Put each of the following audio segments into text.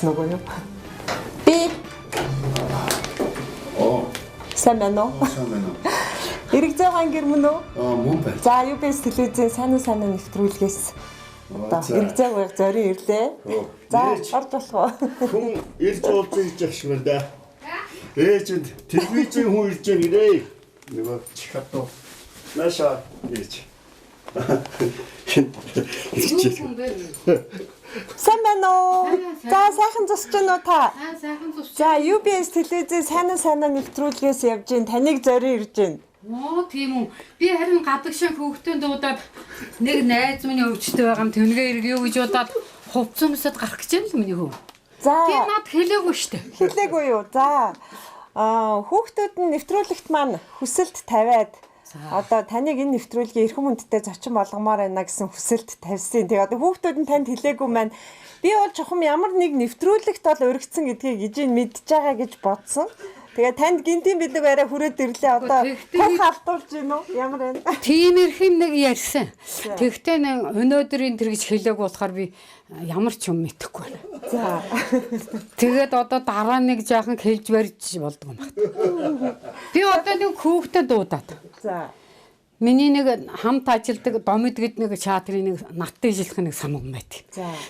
явцсан уу юу? Би сайн байна уу? Сайн байна уу? Эрэг зайхан гэр мөн үү? Мөн байна. За UBS телевизийн сайн нэвтрүүлгээс одоо эрэг зай байх зорин ирлээ. За орж болох уу? Хүн ирж уулзах гэж явах шиг байна да. Ээжэнд телевизийн хүн ирж байгаа нэрээ. Нөгөө чихатуу. Наша ээж. Сайн байна уу? За сайхан зусч байна уу та? Сайхан зусч. За UBS телевизийн сайн нэвтрүүлгээс явж гин таныг зорин ирж гин. Оо тийм үү. Би харин гадагшаа хөвгтөнд дуудаад нэг найз минь өвчтэй байгаа юм тэнгээ иргий юу гэж удаад хувцсамсад гарах гэж юм л миний хөө. За тийм над хэлээгүй штэ. хэлээгүй юу? За хүүхдүүд нь нэвтрүүлэгт маань хүсэлт тавиад одоо таныг энэ нэвтрүүлгийн эрхэм хүндтэй зочин болгомоор байна гэсэн хүсэлт тавьсан. Тэгээ одоо хүүхдүүд нь танд хэлээгүй маань би бол чухам ямар нэг нэвтрүүлэгт бол уригдсан гэдгийг ижийн мэдж байгаа гэж бодсон. Тэгээ танд гинтийн бидэг арай хүрээд ирлээ одоо тох алдуулж гин үү? Ямар байна? Тийм ирхэм нэг ярьсан. Тэгтээ нэг өнөөдрийн тэр гэж хэлээгүй болохоор би ямар ч юм мэдэхгүй байна. За. Тэгээд одоо дараа нэг жаахан хэлж барьж болдгоо юм байна. Би одоо нэг хүүхдэд дуудаад. За. Миний нэг хамт ажилдаг домид гэд нэг чаатрын нэг наттай ижилхэн нэг самган байт.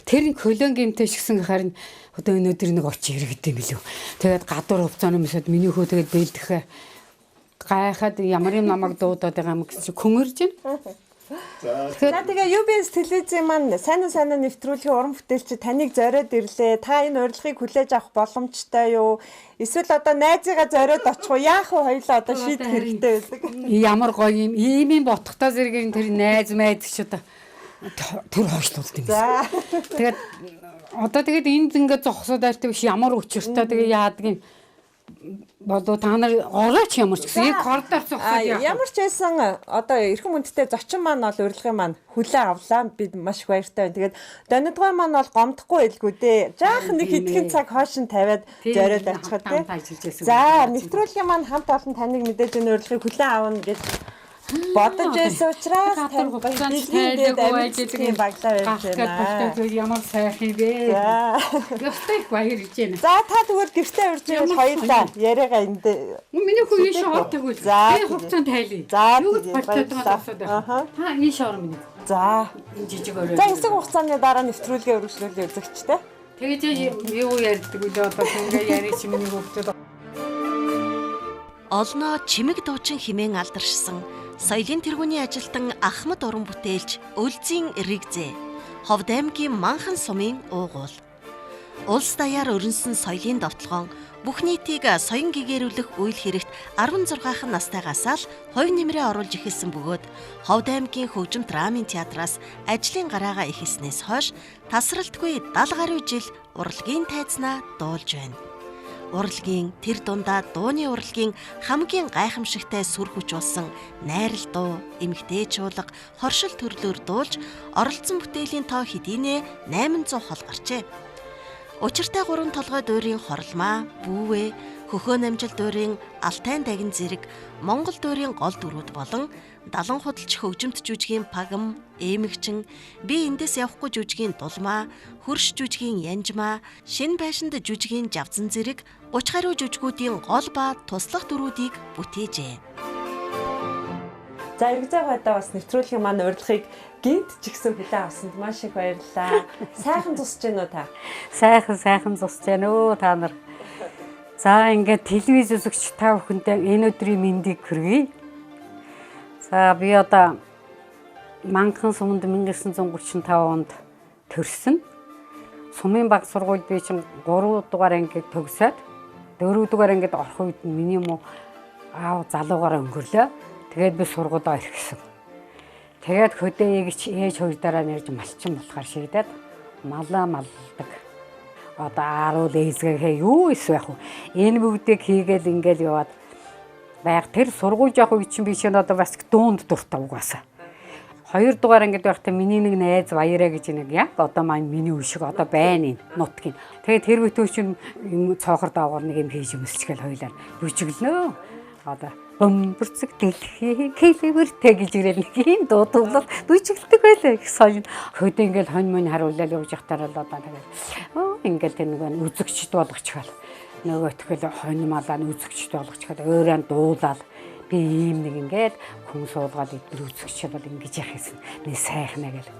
Тэр колон гэмтэй шигсэн харин одоо өнөөдөр нэг очи иргэдэм билүү. Тэгээд гадуур хувцааны мэсэд миний хөө тэгээд бэлдэхэ гайхаад ямар юм намайг дуудаад байгаа юм гэсэн чинь күмэрж байна. За тэгээ UBS телевизийн маань сайн нэвтрүүлгийн уран бүтээлч таныг зориод ирлээ. Та энэ урилгыг хүлээж авах боломжтой юу? Эсвэл одоо найзыгаа зориод очих уу? Яах вэ? Хоёулаа одоо шийдэх хэрэгтэй байдаг. Ямар гоё юм. Ийм ботхтой зэргийн тэр найз ч одоо тэр хойшлуулт юм. За. Тэгээд одоо тэгээд энд ингээд зогсоод байртай биш ямар өчөртэй тэгээ яадаг юм. Болоо та нар орооч ямар ч гэсэн коридор зогсоод яах. Ямар ч байсан одоо эрхэм хүндтэй зочин маань бол урилгын маань хүлээ авлаа. Би маш их баяртай байна. Тэгээд донидгой маань бол гомдохгүй байлгүй дээ. Жаахан нэг хэдхэн цаг хойш нь тавиад зориод очиход тий. За нэвтрүүлгийн маань хамт олон таныг мэдээж энэ урилгыг хүлээ авна гэж бодож байсан учраас гадар хугацаанд тайлбар ажиглын баглаа байж байна. Тэгээд ямар сайхан бэ. Ястай их баяр гэж байна. За та тэгвэл гэртээ урьж байвал хоёулаа яриагаа энд. Миний хүү ийш орох тэгвэл. Би хугацаанд тайлъя. За юу болчиход байгаа асууд байна. Та ийш ор миний. За энэ жижиг өрөө. За хэсэг хугацааны дараа нэвтрүүлгээ өргөжлүүлээ үзэгчтэй. Тэгээд юу ярьдаг вэ одоо тэнгээ яриа чи миний хөвгтөд. Олноо чимэг дуучин химэн алдаршсан соёлын тэргүүний ажилтан Ахмад уран бүтээлч Өлзийн Ригзээ Ховд аймгийн Манхан сумын уугуул. Улс даяар өрнсөн соёлын довтлогоон бүх нийтийг соён гэгэрүүлэх үйл хэрэгт 16хан настайгаас л хувь нэмрээ оруулж эхэлсэн бөгөөд Ховд аймгийн хөгжим драмын театраас ажлын гараагаа эхэлснээс хойш тасралтгүй 70 гаруй жил урлагийн тайзнаа дуулж байна. Урлагийн тэр дундаа дууны урлагийн хамгийн гайхамшигтай сүр хүч болсон найрал дуу, эмэгтэй чуулга, хоршил төрлөөр дуулж оролцсон бүтээлийн тоо хэдийнэ 800 хол гарчээ. Учиртай 3 толгой дуурийн хорлмаа, бүүвэ, хөхөө намжил дуурийн алтайн дагин зэрэг, Монгол дуурийн гол дүрүүд болон далан худалч хөгжимт жүжигийн пагам, эмэгчин, би эндээс явахгүй жүжигийн дулмаа, хөрш жүжигийн янжмаа, шин байшинд жүжигийн жавзан зэрэг 30 гаруй жүжигүүдийн гол ба туслах дүрүүдийг бүтээжээ. За эрэг зай хойдоо бас нэвтрүүлгийн маань урилгыг гинт ч ихсэн хүлээн авсанд маш их баярлалаа. Сайхан зусж гэнэ үү та? Сайхан зусж гэнэ өө та нар. За ингээд телевиз үзэгч та бүхэндээ энэ өдрийн мэндийг хүргэе. За би одоо Манхан суманд 1935 онд төрсөн. Сумын баг сургуульд би чинь 3 дугаар ангид төгсөөд 4 дугаар ангид орох үед миний аав залуугаараа өнгөрлөө. Тэгээд би сургуульд орхисон. Тэгээд хөдөө эгч ээж хоёр дараа нэрж малчин болохоор шийдээд малаа малдаг. Одоо ааруул эзгээхээ юу эсвэл яг энэ бүгдийг хийгээл ингээл яваад байг тэр сургууль явах үед чинь би чинь одоо бас дуунд дуртай угаасаа. 2 дугаар ангид байхдаа миний нэг найз Баяраа гэж нэг яг одоо маань миний өшиг одоо байна энэ нутгийн. Тэгээд тэр бүтөө чинь цоохор даавар нэг юм хийж өмсчихэл хоёлаа бүжиглнөө. Одоо Бөмбөрцөг дэлхий хэлбэртэй гэж ирэл нэг юм дуудуулаад дүйчилдэг байлаа их соён. Хөдөө ингээл хонь мөн харуулаад явж явахтаар л одоо тэгээд ингээл тэр нэг үзэгчд болгочихвол нөгөө тэгэл хонь малаа үзэгчд болгочихвол өөрөө дуулаад би ийм нэг ингээд хүн суулгаад идэр үзэгч бол ингэж яах юм нэг сайхнаа гэл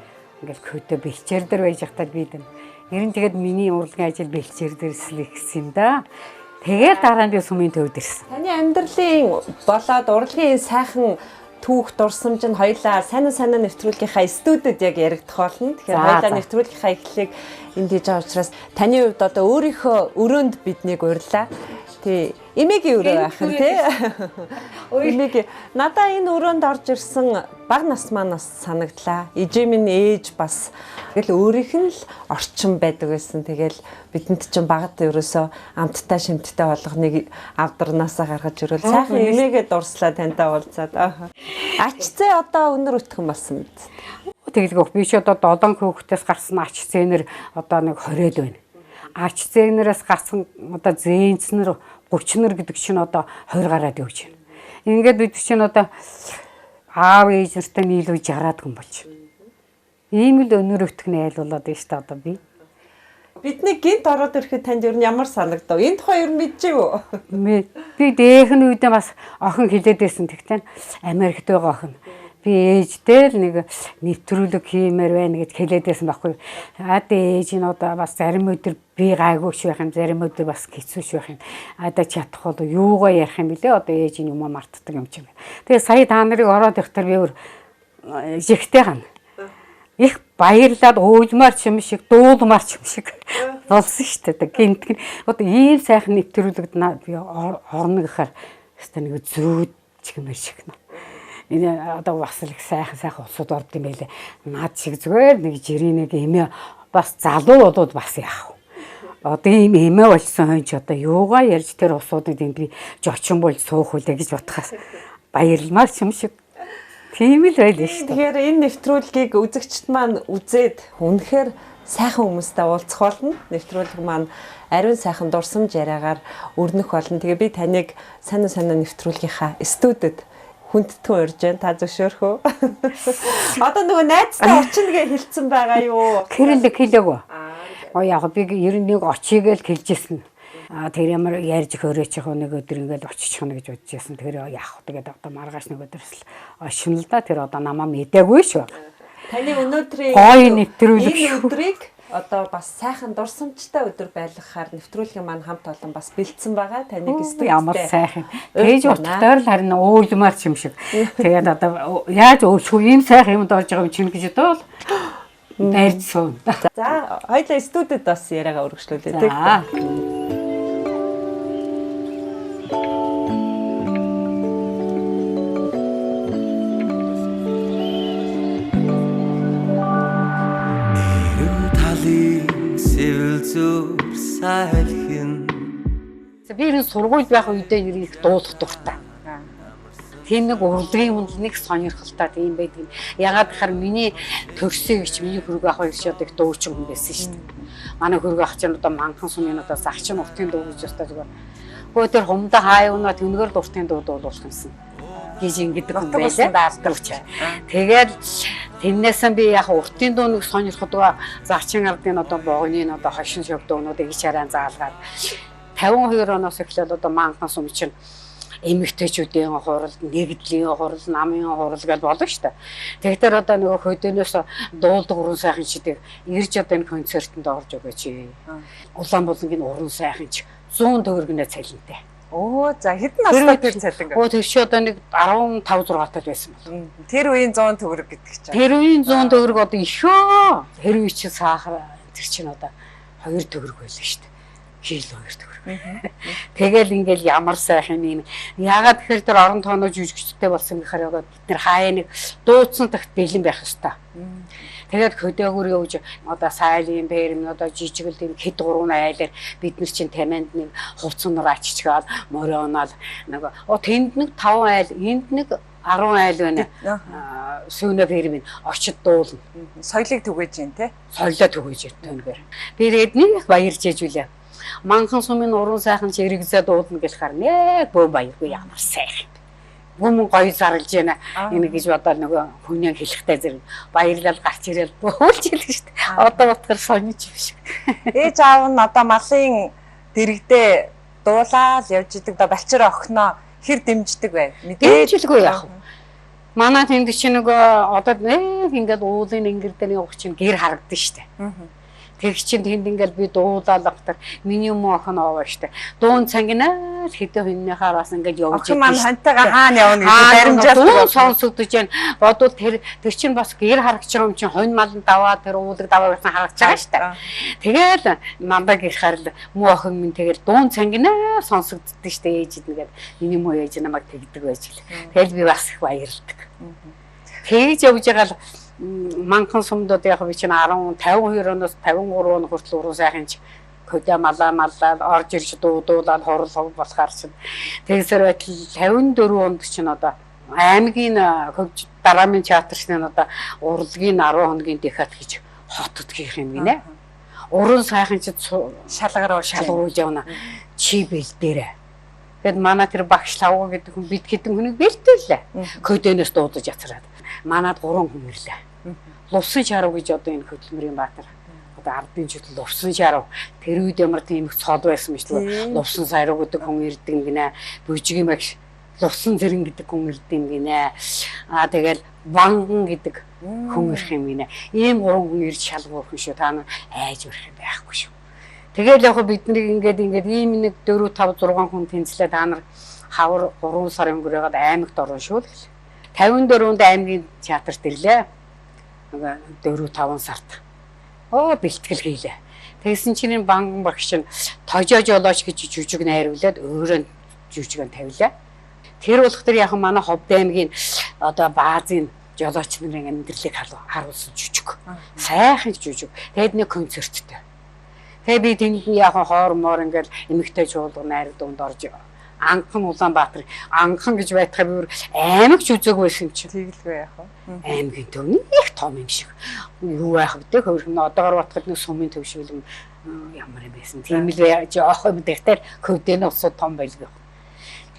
ингээл хөдөө бэлчээр дээр байж захтаад бид ер нь тэгээд миний урлагийн ажил бэлчээр дээрс л ихсэн юм да. Тэгээд дараа нь би сүмийн төвд ирсэн. Таны амьдралын болоод урлагийн сайхан түүх дурсамж нь хоёлаа сайн нэвтрүүлгийнхаа студид яг яригдах болно. Тэгэхээр хоёлаа нэвтрүүлгийнхаа эхлэлийг энд хийж байгаа учраас таны хувьд одоо өөрийнхөө өрөөнд биднийг урьлаа. Тий. Эмээгийн өрөө байх нь тий. Эмээгийн надаа энэ өрөөнд орж ирсэн бага нас манаас санагдлаа. Ижимийн ээж бас тэгэл өөрийнх нь л орчин байдаг байсан. Тэгэл бидэнд ч багт ерөөсөө амттай шимттэй болгоныг авдарнаасаа гаргаж ирвэл сайхан эмээгээ дурслаа тантай уулзаад. Ачцээ одоо өнөр өтгөн болсон мэт. Тэгэлгүй би ч одоо 7 хүүхдээс гарсан ач зээнэр одоо нэг 20 байна. Ач зээнэраас гарсан одоо зээнцнэр 30нэр гэдэг чинь одоо 20 гараад явж байна. Ингээд бид чинь одоо аав ээж нартай нийлүү 60-аад хүн болж байна. Ийм л өнөр өтгөн айлуулаад байна шүү дээ одоо би. Бидний гинт ороод ирэхэд танд ер нь ямар санагдав? Энэ тухай ер нь мэдчихв үү? Би дээхэн үедээ бас охин хэлээд байсан. Тэгтээ Америкт байгаа охин. Би ээжтэй л нэг нэвтрүүлэг хиймээр байна гэж хэлээд байсан байхгүй. Ээж нь одоо бас зарим өдөр би гайгүйш байх юм, зарим өдөр бас хэцүүш байх юм. Чадах бол юугаа ярих юм бэлээ? Одоо ээж нь юм мартдаг юм чинь. Тэгээ сая та нарыг ороод ихтер би өөр жигтэй гана. Их баярлаад уйлмаар ч юм шиг, дуулмаар ч юм шиг болсон шүү дээ. Гинт одоо ийм сайхан нэвтрүүлэгд би орно гэхээр хэвээр нэг зүүд чигмэр шиг нэ. Энэ одоо бас л сайхан улсууд орд юм байлээ. Наад шиг зүгээр нэг жирийн нэг эмээ бас залуу болоод бас яах вэ? Одоо ийм эмээ болсон хүн ч одоо юугаа ярьж тэр усуудад энэ би жочин болж суух үлээ гэж бодхоос баярлмаар ч юм шиг. Тийм л байлээ шүү дээ. Тэгэхээр энэ нэвтрүүлгийг үзэгчд маань үзээд үнэхээр сайхан хүмүүстэй уулзах болно. Нэвтрүүлэг маань ариун сайхан дурсамж яриагаар өрнөх болно. Тэгээ би таныг сайн нэвтрүүлгийнхаа студид хүндтгэн урьж байна. Та зөвшөөрөх үү? Одоо нөгөө найзтай очино гэж хэлсэн байгаа юу? Хэлээгүй. Яг би ер нь нэг очийг л хэлжсэн. Тэр ямар ярьж хөөрөөч яг нэг өдөр ингээд очих нь гэж бодож байсан. Тэр яах вэ гэдэг одоо маргааш нэг өдөрс л очино л да. Тэр одоо намаа мэдээгүй шүү. Таны өнөөдрийн гоё нэвтрүүлэг өдрийг одоо бас сайхан дурсамжтай өдөр байлгахаар нэвтрүүлгийн маань хамт олон бас бэлдсэн байгаа. Таныг студид ямар сайхан. Тэгж утгаар л харин уйлмаар ч юм шиг. Тэгээд одоо яаж өөрчлөх ийм сайхан юмд орж байгаа юм чинь гэж одоо найрцсан. За хоёлаа студид бас яриагаа өргөжлүүлээ тийм. Би энэ сургууль байх үедээ ирэх дуулах дуртай. Тийм нэг урлагийн юмд нэг сонирхолтой тийм байдаг. Ягаад гэхээр миний төгсөө гэж миний хөрөг ах хоёр ч одоо их дуучин хүн байсан шүү дээ. Манай хөрөг ах ч одоо манхан сумын одоо загчин уртын дуу гэж өстой зүгээр. Хөө тэр хумдаа хааюунаа тэнгээр л уртын дуу дуулуулах юмсан. Гэж ингэдэг юм байлаа. Тэгээд тэрнээсээ би яг уртын дууг сонирхдаг загчин ардын одоо богны одоо хошин шог дуунуудыг ич хараа заалгаад 52 оноос эхлээд одоо манхан сум чинь эмэгтэйчүүдийн хурал, нэгдлийн хурал, намын хурал гэж болно шүү дээ. Тэгэхээр одоо нөгөө хөдөөнөөс дуулдаг уран сайхан чидээ ирж одоо энэ концертанд орж өгөөч. Улаанбуулангийн уран сайхан ч 100 төгрөгнөө цалинтай. Оо за хэдэн настай тэр цалин? Оо тэр чи одоо нэг 15 6 тал байсан бол. Тэр үеийн 100 төгрөг гэдэг чинь. Тэр үеийн 100 төгрөг одоо ихөө. Тэр үе чи сахар тэр чинь одоо 2 төгрөг байлаа шүү дээ. Кило 2 төгрөг. Тэгэл ингээл ямар сайхан юм. Яагаад тэгэхээр тэр орон тооны жүжигчтэй болсон гэхээр бид нэр хаяа нэг дуудсан тагт бэлэн байх ёстой. Тэгээд хөдөөгөр явж одоо сайлын бэрм одоо жижигэл тийм хэд гурван айлаар бид нар чинь таминд нэг хувцсноор аччихаад морионол нэг тэнд нэг 5 айл энд нэг 10 айл байна. Сүүнэ бэрм очид дуулна. Соёлыг түгээж юм те. Соёлоо түгээж өгтөнгээр. Би тэгээд нэг баярж ижүүлээ. Манхан сумын уран сайхан чирэгзээ дуулна гэхэлэр нэг бөө баяргүй ямар сайхан. Хүмүүн гоё зарлж байна. Энэ гэж бодоод нөгөө хүнээ хэлэхтэй зэрэг баярлал гарч ирэл бөөлж хэлдэг шүү дээ. Одоо утгаар сонирч биш. Ээж аав нь одоо малын дэрэгдээ дуулаад явж идэг да балчир охиноо хэр дэмждэг бай. Дэмжлгүй яах вэ? Манай тэнд чинь нөгөө одоо ингээд уулын ингэр дээр явах чинь гэр харагдсан шүү дээ. Тэг чинь тэнд ингээд би дуулаад авахтар миний юм охин овоо штэ. Дуун цангинаа хэдэн хүннээ хараас ингээд явж байгаа. Охин маань хантайгаа хаана явна гэж баримжаал сонсогдож байна. Бодвол тэр чинь бас гэр харагч байгаа юм чинь хонь малн даваа тэр уулыг даваа байсан харагч байгаа штэ. Тэгэл намдаг их харал муу охин минь тэгэл дуун цангинаа сонсогддөө штэ ээж нэгээд миний муу ээж намайг тэгдэг байж гэл. Тэгэл би бас их баярлдаг. Тэгж явж байгаа манхан сумдод яг би чинь 52 оноос 53 он хүртэл уруу сайхан ч хөдөө малаа орж ирж дуудуулаад хорол болохоор чинь тэгсэр байтал 54 онд чинь одоо аймгийн дараамын театрчны одоо урлагийн 10 хоногийн дехат гэж хотод гэх юм гинэ. Уруу сайхан ч шалгаруулж явна. Чи бэл дээрээ. Тэгэд манай тэр багш лавга гэдэг хүн бид хэдэн хүнийг бэлтээлээ. Хөдөөнөөс дуудаж яцраад. Манад 3 хүн ирлээ. Лувсан шарав гэж одоо энэ хөдөлмөрийн баатар одоо ардын жил лувсан шарав тэр үед ямар тийм их цод байсан мэт л лувсан сарав гэдэг хүн ирдэг юм гинэ. Бүжгийн багш лувсан зэрэн гэдэг хүн ирдэг юм гинэ. Тэгэл ванган гэдэг хүн ирэх юм гинэ. Ийм 3 хүн ирж шалгуур хүн шүү. Та нар айж өрөх юм байхгүй шүү. Тэгэл яг бидний ингээд ийм нэг 4 5 6 хүн тэнцлээ та нар хавар 3 сар өнгөрөөд аймагт орно шүү. 54-нд аймгийн театрт ирлээ. 4-5 сард. Бэлтгэл хийлээ. Тэгсэн чинь банган багш нь тожоо жолооч гэж жүжиг найруулад өөрөө жүжигэн тавилаа. Тэр болохоор яг манай Ховд аймгийн одоо баазын жолооч нарын амьдралыг харуулсан жүжиг. Сайхан жүжиг. Тэгэд нэг концерттэй. Тэгээ би тэнд яг хоор моор ингээл эмэгтэй чуулга найр дунд орж Анхан Улаанбаатар анхан гэж байтхаа би аймагч үзег байсан юм чи. Тэгэлгүй яах вэ? Аймгийн төв их том юм шиг. Юу байх вэ? Хөрхөн одоогор батхад нэг сумын төвшүүлэн ямар юм байсан. Тийм л жоох юм дэгтэр хөвдөн усууд том байлгүй.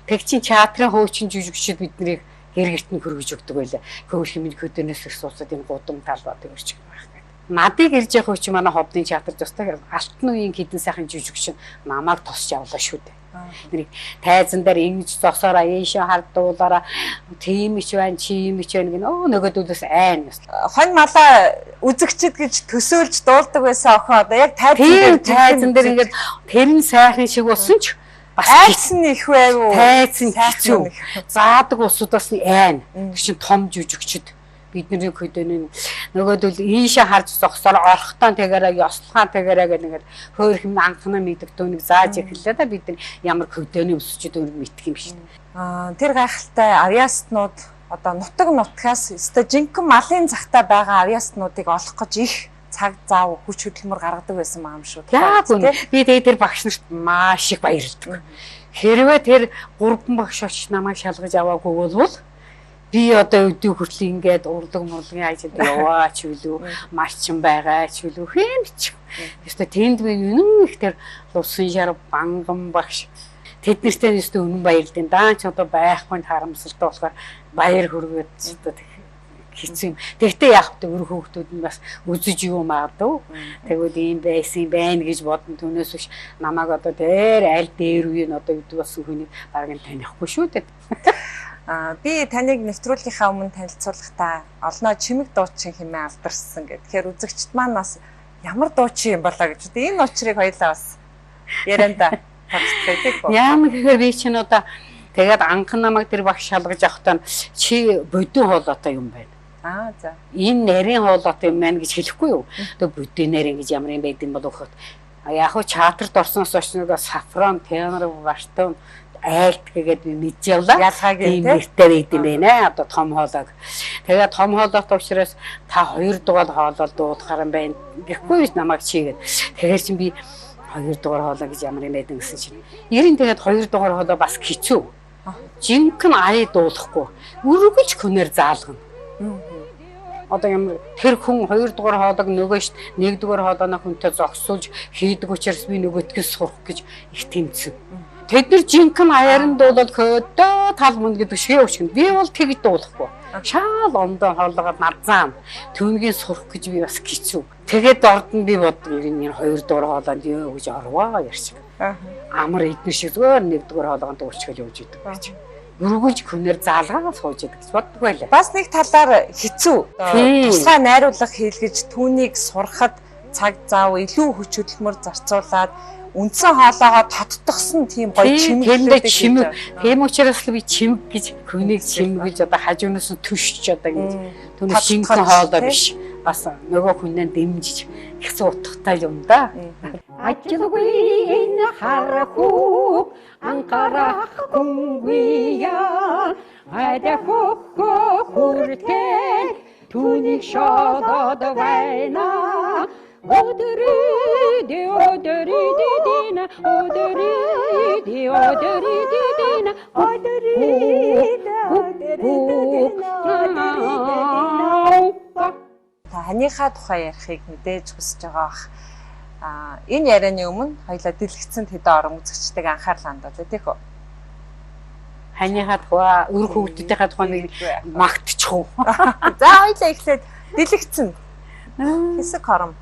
Тэг чин театрын хуучин жүжигчид биднийг гэр гэрт нь хөргөж өгдөг байлаа. Хөрх юм хөдөнөөс ирсуулсад энэ гудам талбай төрч байх гэдэг. Надыг ирж явах хүч манай Ховдын театр зөстэй алтан үеийн хідэн сайхан жүжигч намайг тосч явлаа шүү дээ. Нэг тайзан дээр ингэж зогсоороо ийшээ хардуулаараа тийм ч байна чим ч байна гэнэ нөгөөдөлөөс айн. Хонь малаа үзэгчд гэж төсөөлж дуулдаг байсан охин одоо яг тайзан дээр ингэж тэрэн сайхан шиг болсон ч бас айц нь их байв. Тайзан хэцүү. Заадаг усудаас нь айн. Тэр чин том жүжигчд бидний хөдөөний нөгөөдөл ийшээ харж зогсоор орхтон тэгээрээ ёслохаан тэгээрээ гэх нэгээр хөөх юм анхны мэддэг түүнийг зааж эхэллээ да бид ямар хөдөөний өсчд үүнийг мэдх юм шиг. Тэр гайхалтай авьяаснууд одоо нутаг нутгаас өстой жинхэнэ малын захтай байгаа авьяаснуудыг олох гэж их цаг зав хүч хөдөлмөр гаргадаг байсан юм шүү. Яг үнэ. Би тэр багш нарт маш их баярлдаг. Хэрвээ тэр 3 багш очиж намайг шалгаж аваагүй бол би одоо өдөө хүртэл ингээд урлаг мурлагын ажилд яваач үлээ малчин байгаач үлээ хэмч. Ёстой тэнд би үнэн их тэр лувсан шар банган багш тэднэртэй ёстой үнэн баярлалаа. Даа ч одоо байхгүй харамсалтай болохоор баяр хүргээд одоо хэцүү юм. Тэгтээ яах вэ өөр хүүхдүүд нь бас үзэж юу магадгүй. Тэгвэл ийм байсан байна гэж бодсон түүнээс биш намайг одоо тэр аль дээр үе нь одоо өдөө болсон хүнийг бараг нь танихгүй шүү дээ. Би таныг нэвтрүүлгийнхаа өмнө танилцуулахдаа олноо чимэг дуучин хэмээн алдарсан гэд. Тэгэхээр үзэгчд маань бас ямар дуучин юм болоо гэж. Энэ учрыг хоёлаа бас ярианда тооцоолдог. Яам гэхээр би чинь одоо тэгээд анхан намайг тэр багш шалгаж авахтаа чи бодин хоолойтой юм байна. За. Энэ нарийн хоолойтой юм байна гэж хэлэхгүй юу? Одоо бодин нарийн гэж ямар юм байд юм бол ухад. Яг хөө чатрт орсноос хойш нэг сафран, тенор, баштон айлт гэгээд мэдж явлаа. Ялгаагийн нэртэй байд юм байна. Одоо том хоолойг. Тэгээд том хоолойтой учраас та 2 дугаар хоолой дуудахаар юм байна. Гэхгүй намайг чигээд. Тэгэхээр чинь би 2 дугаар хоолой гэж ямар юм байдаг гэсэн чинь. Ерэн тэгээд 2 дугаар хоолой бас хэцүү. Жинхэнэ аяа дуулахгүй. Үргэлж хүнээр заалгана. Одоо ямар тэр хүн 2 дугаар хоолойг нөгөөш 1 дугаар хоолойноо хүнтэй зогсуулж хийдэг учраас би нөгөөдгөөс сурах гэж их тэмцэн. Тэд нар жинхэнэ аяаранд бол хөдөө тал мөн гэдэг шиг өчгөн. Би бол тэгж дуулахгүй. Шаал ондоо хоолгоод надзаан түүнгийн сурах гэж би бас хэцүү. Тэгээд орд нь би боддог энэ хоёр дуур хоолойд ёо гэж орвоо ярьчих. Амар эдгээр шиг зүгээр нэгдүгээр хоолойд дуурчгал явж идэг гэж. Өргөлж хүнээр заалгаа сууж идэг гэж боддог байлаа. Бас нэг талаар хэцүү. Тусгай найруулга хийлгэж түүнийг сурахад цаг зав илүү хүч хөдөлмөр зарцуулаад үндсэн хоолоогоо тоттгосон тийм гоё чимэглэлтэй чимэг. Тийм учраас л би чимэг гэж хүнийг чимэг гэж одоо хажуунаас нь төшч одоо ингэж түүний шингэн хоолой биш. Бас нөгөө хүнээ дэмжиж их зуутахтай юм да. Ажилгүй энэ харахгүй анхаарахгүйе айдахөх хүртэл түүнийг шодод байна. Танихаа тухай ярихыг мэдээж хүсэж байгаа бах. Энэ ярианы өмнө хоёлаа дэлгэцэн тэдэн орон үзэгчдэг анхаарал хандуулъя тийх үү? Ханийхаа тухай, өр хүүхдүүдийнхээ тухай магтчих уу? За хоёлаа эхлээд дэлгэцэн. Хэсэг хором.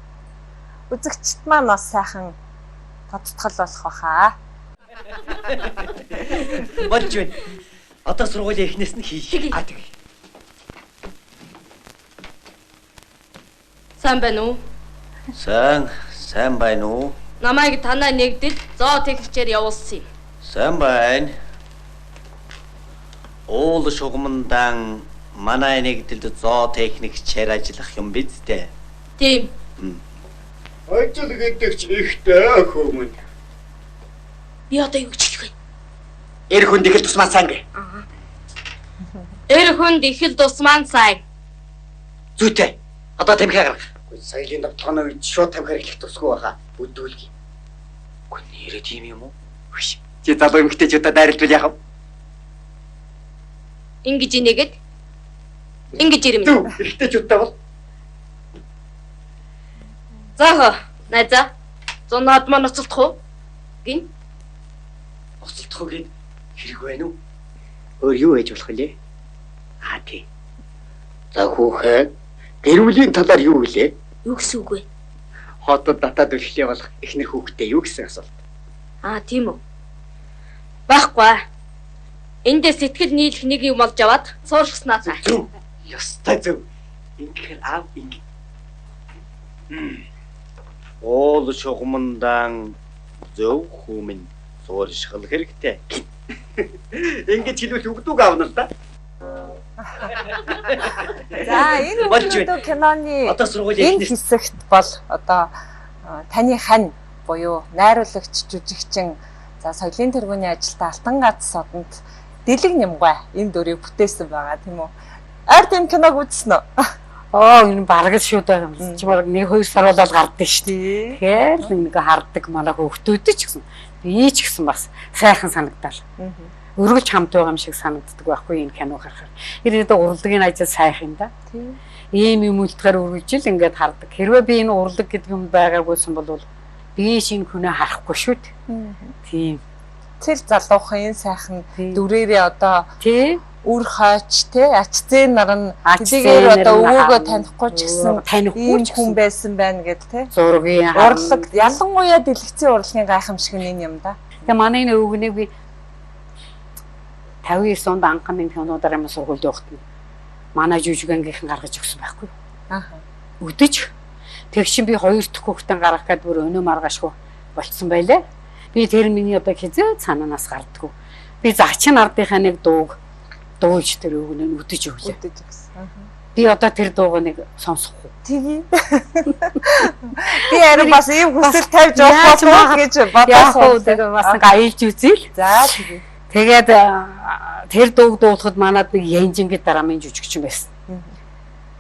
Үзэгчд маань бас сайхан тодтгол болох баха. Болж байна. Одоо сургуулийн эхнээс нь хийх. Сайн байна уу? Сайн байна уу? Намайг танай нэгдэл зоо техникчээр явуулсан юм. Сайн байна. Уул шугамндан манай нэгдэлд зоо техникчээр ажиллах юм биз дээ. Тийм. Ажил гэдэг ч ихтэй хүмүүс. Би одоо юу гэж хэлэх вэ? Эр хүнд их л тусмаа сайн гэ. Эр хүнд их л тусмаа сайн. Зүйтэй. Одоо тамхи гарга. Соёлын давтгааны үед шууд тамхи хэрэглэх тусгүй байхаа. Бүдүүлгий. Гүн нэрээ тийм юм уу? Чи залуу эмэгтэйчүүдээ дайралтвал яах вэ? Ингэж инегээд. Ингэж ирэмнэ. Зүг эмэгтэйчүүдтэй бол. За найзаа. Зунаад маань оцолдох уу? Гин. Оцолдох уу гэд хэрэг байна уу? Өөр юу хийж болох вэ? Тий. За хүүхэд гэр бүлийн талаар юу гэлээ? Юу гэсэн үг вэ? Хотод татаад үлхлээ болох эхнэр хүүхдээ юу гэсэн асуулт? Тийм үү. Байхгүй. Эндээ сэтгэл нийлэх нэг юм олж аваад сууршснаа цаа. Зүг. Ёстой зүг. Ингэхээр аав ингэ. Уул шугамндан зөв хүмүн сууршгал хэрэгтэй. Ингэж хэлвэл үгдүүг аавна л да. За энэ өнөөдөр киноны одоо сургуулийн энэ хэсэгт бол одоо таны хань буюу найруулагч жүжигчин за соёлын тэргүүний ажилтаа Алтан гац содонд Дэлэг Нямгай энэ дүрийг бүтээсэн байгаа тийм үү? Ард энэ киног үзсэн үү? Энэ бараг л шууд байгаа юм. Чи бараг 1-2 сар болоод гардаг шүү дээ. Тэгэхээр нэг хардаг манай хүүхдүүд ч гэсэн би ч гэсэн бас сайхан санагдал. Өргөж хамт байгаа юм шиг санагддаг байхгүй энэ кино харахаар. Ирээд урлагийн ажил сайхан да. Тийм. Ийм юм үлдэхээр үргэлжил ингээд хардаг. Хэрвээ би энэ урлаг гэдэг юм байгаагүйсэн бол би шинэ хүнээ харахгүй шүү дээ. Тийм. Тэр залуухан энэ сайхан дүрээрээ одоо тий үр хойч тий ач зээн нар нь хэдийгээр одоо өвөөгөө танихгүй ч гэсэн ийм хүн байсан байна гэд тий зургийн урлаг ялангуяа дэлгэцийн урлагийн гайхамшиг нь энэ юм да. Тэгээ манай энэ өвгөнийг би 59 онд анхны кинодаар юм сургуульд явахт нь манай жүжигчгийнхэн гаргаж өгсөн байхгүй. Өдөж тэг чин би 2 дахь хүүхдэн гаргах гээд бүр өнөө маргаашгүй болцсон байлаа. Би тэр миний одоо хизээ цаанаас гардггүй. Би зачин ардынхаа нэг дуулж тэр өвгөнөө өдөж өглөө. Би одоо тэр дууг нэг сонсохгүй. Тэгээ. Би харин бас ийм хүсэл тавьж явах гэж бодсон. Тэгээ бас нэг аялж үзээл. За тэгээ. Тэгээд тэр дууг дуулахад манад нэг Янжингийн драмын жүжигчин байсан.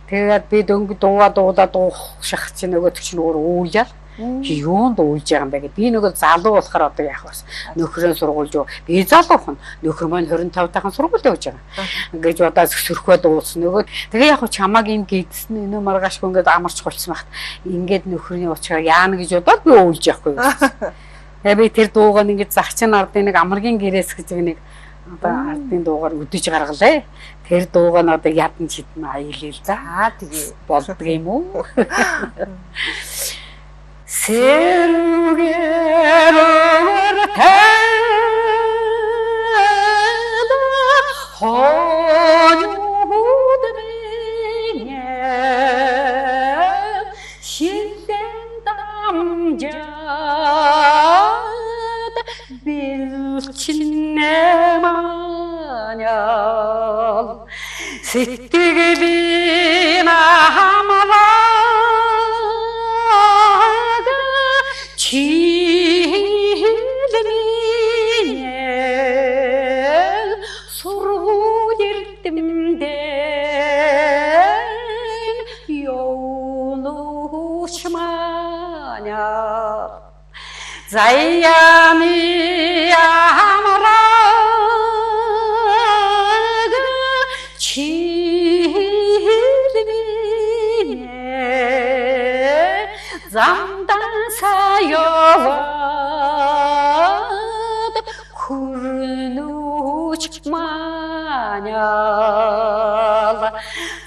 Тэгээд би дуулаад дуушах чинь нөгөө чинь өөр ууяал. Юунд уйлж байгаа юм бэ гэдэг. Би нөгөө залуу болохоор одоо яах вэ? Нөхрөө сургуульж юу? Би залуух нь. Нөхөр маань 25 тахын сургуульд явж байгаа. Ингэж удаа сөрхөө дуулсан нөгөө. Тэгээ яг чамааг юм гэдсэн өнөө маргаашгүй ингээд амарч голцсон багт. Ингээд нөхрийн уучраа яана гэж бодоод би уйлж яахгүй. Би тэр дуугаар ингэж загчин ардын нэг амаргийн гэрээс гэж нэг одоо ардын дуугаар өдөж гаргалаа. Тэр дуугаа нь одоо ядан чидэн аялал за тэгээ болдго юм уу? Сэргээр сэтгэлийн хамраг чийлэнэ сургууль эрдэмдэн ёолууч маня заяаны замдан саяад хүрнүүч манял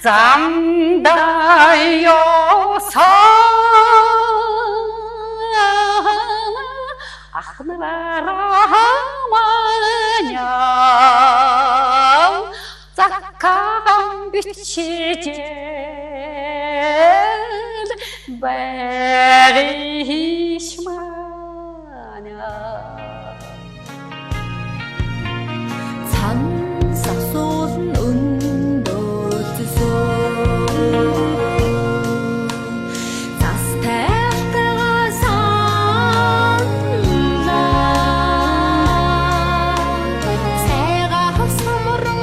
замдан ёсан ахнараа манял заккан бичиж Бэришманя Цан сасуулн өндөөцсөн Зас тайлтайгаа санлаа Сайгаа хасамран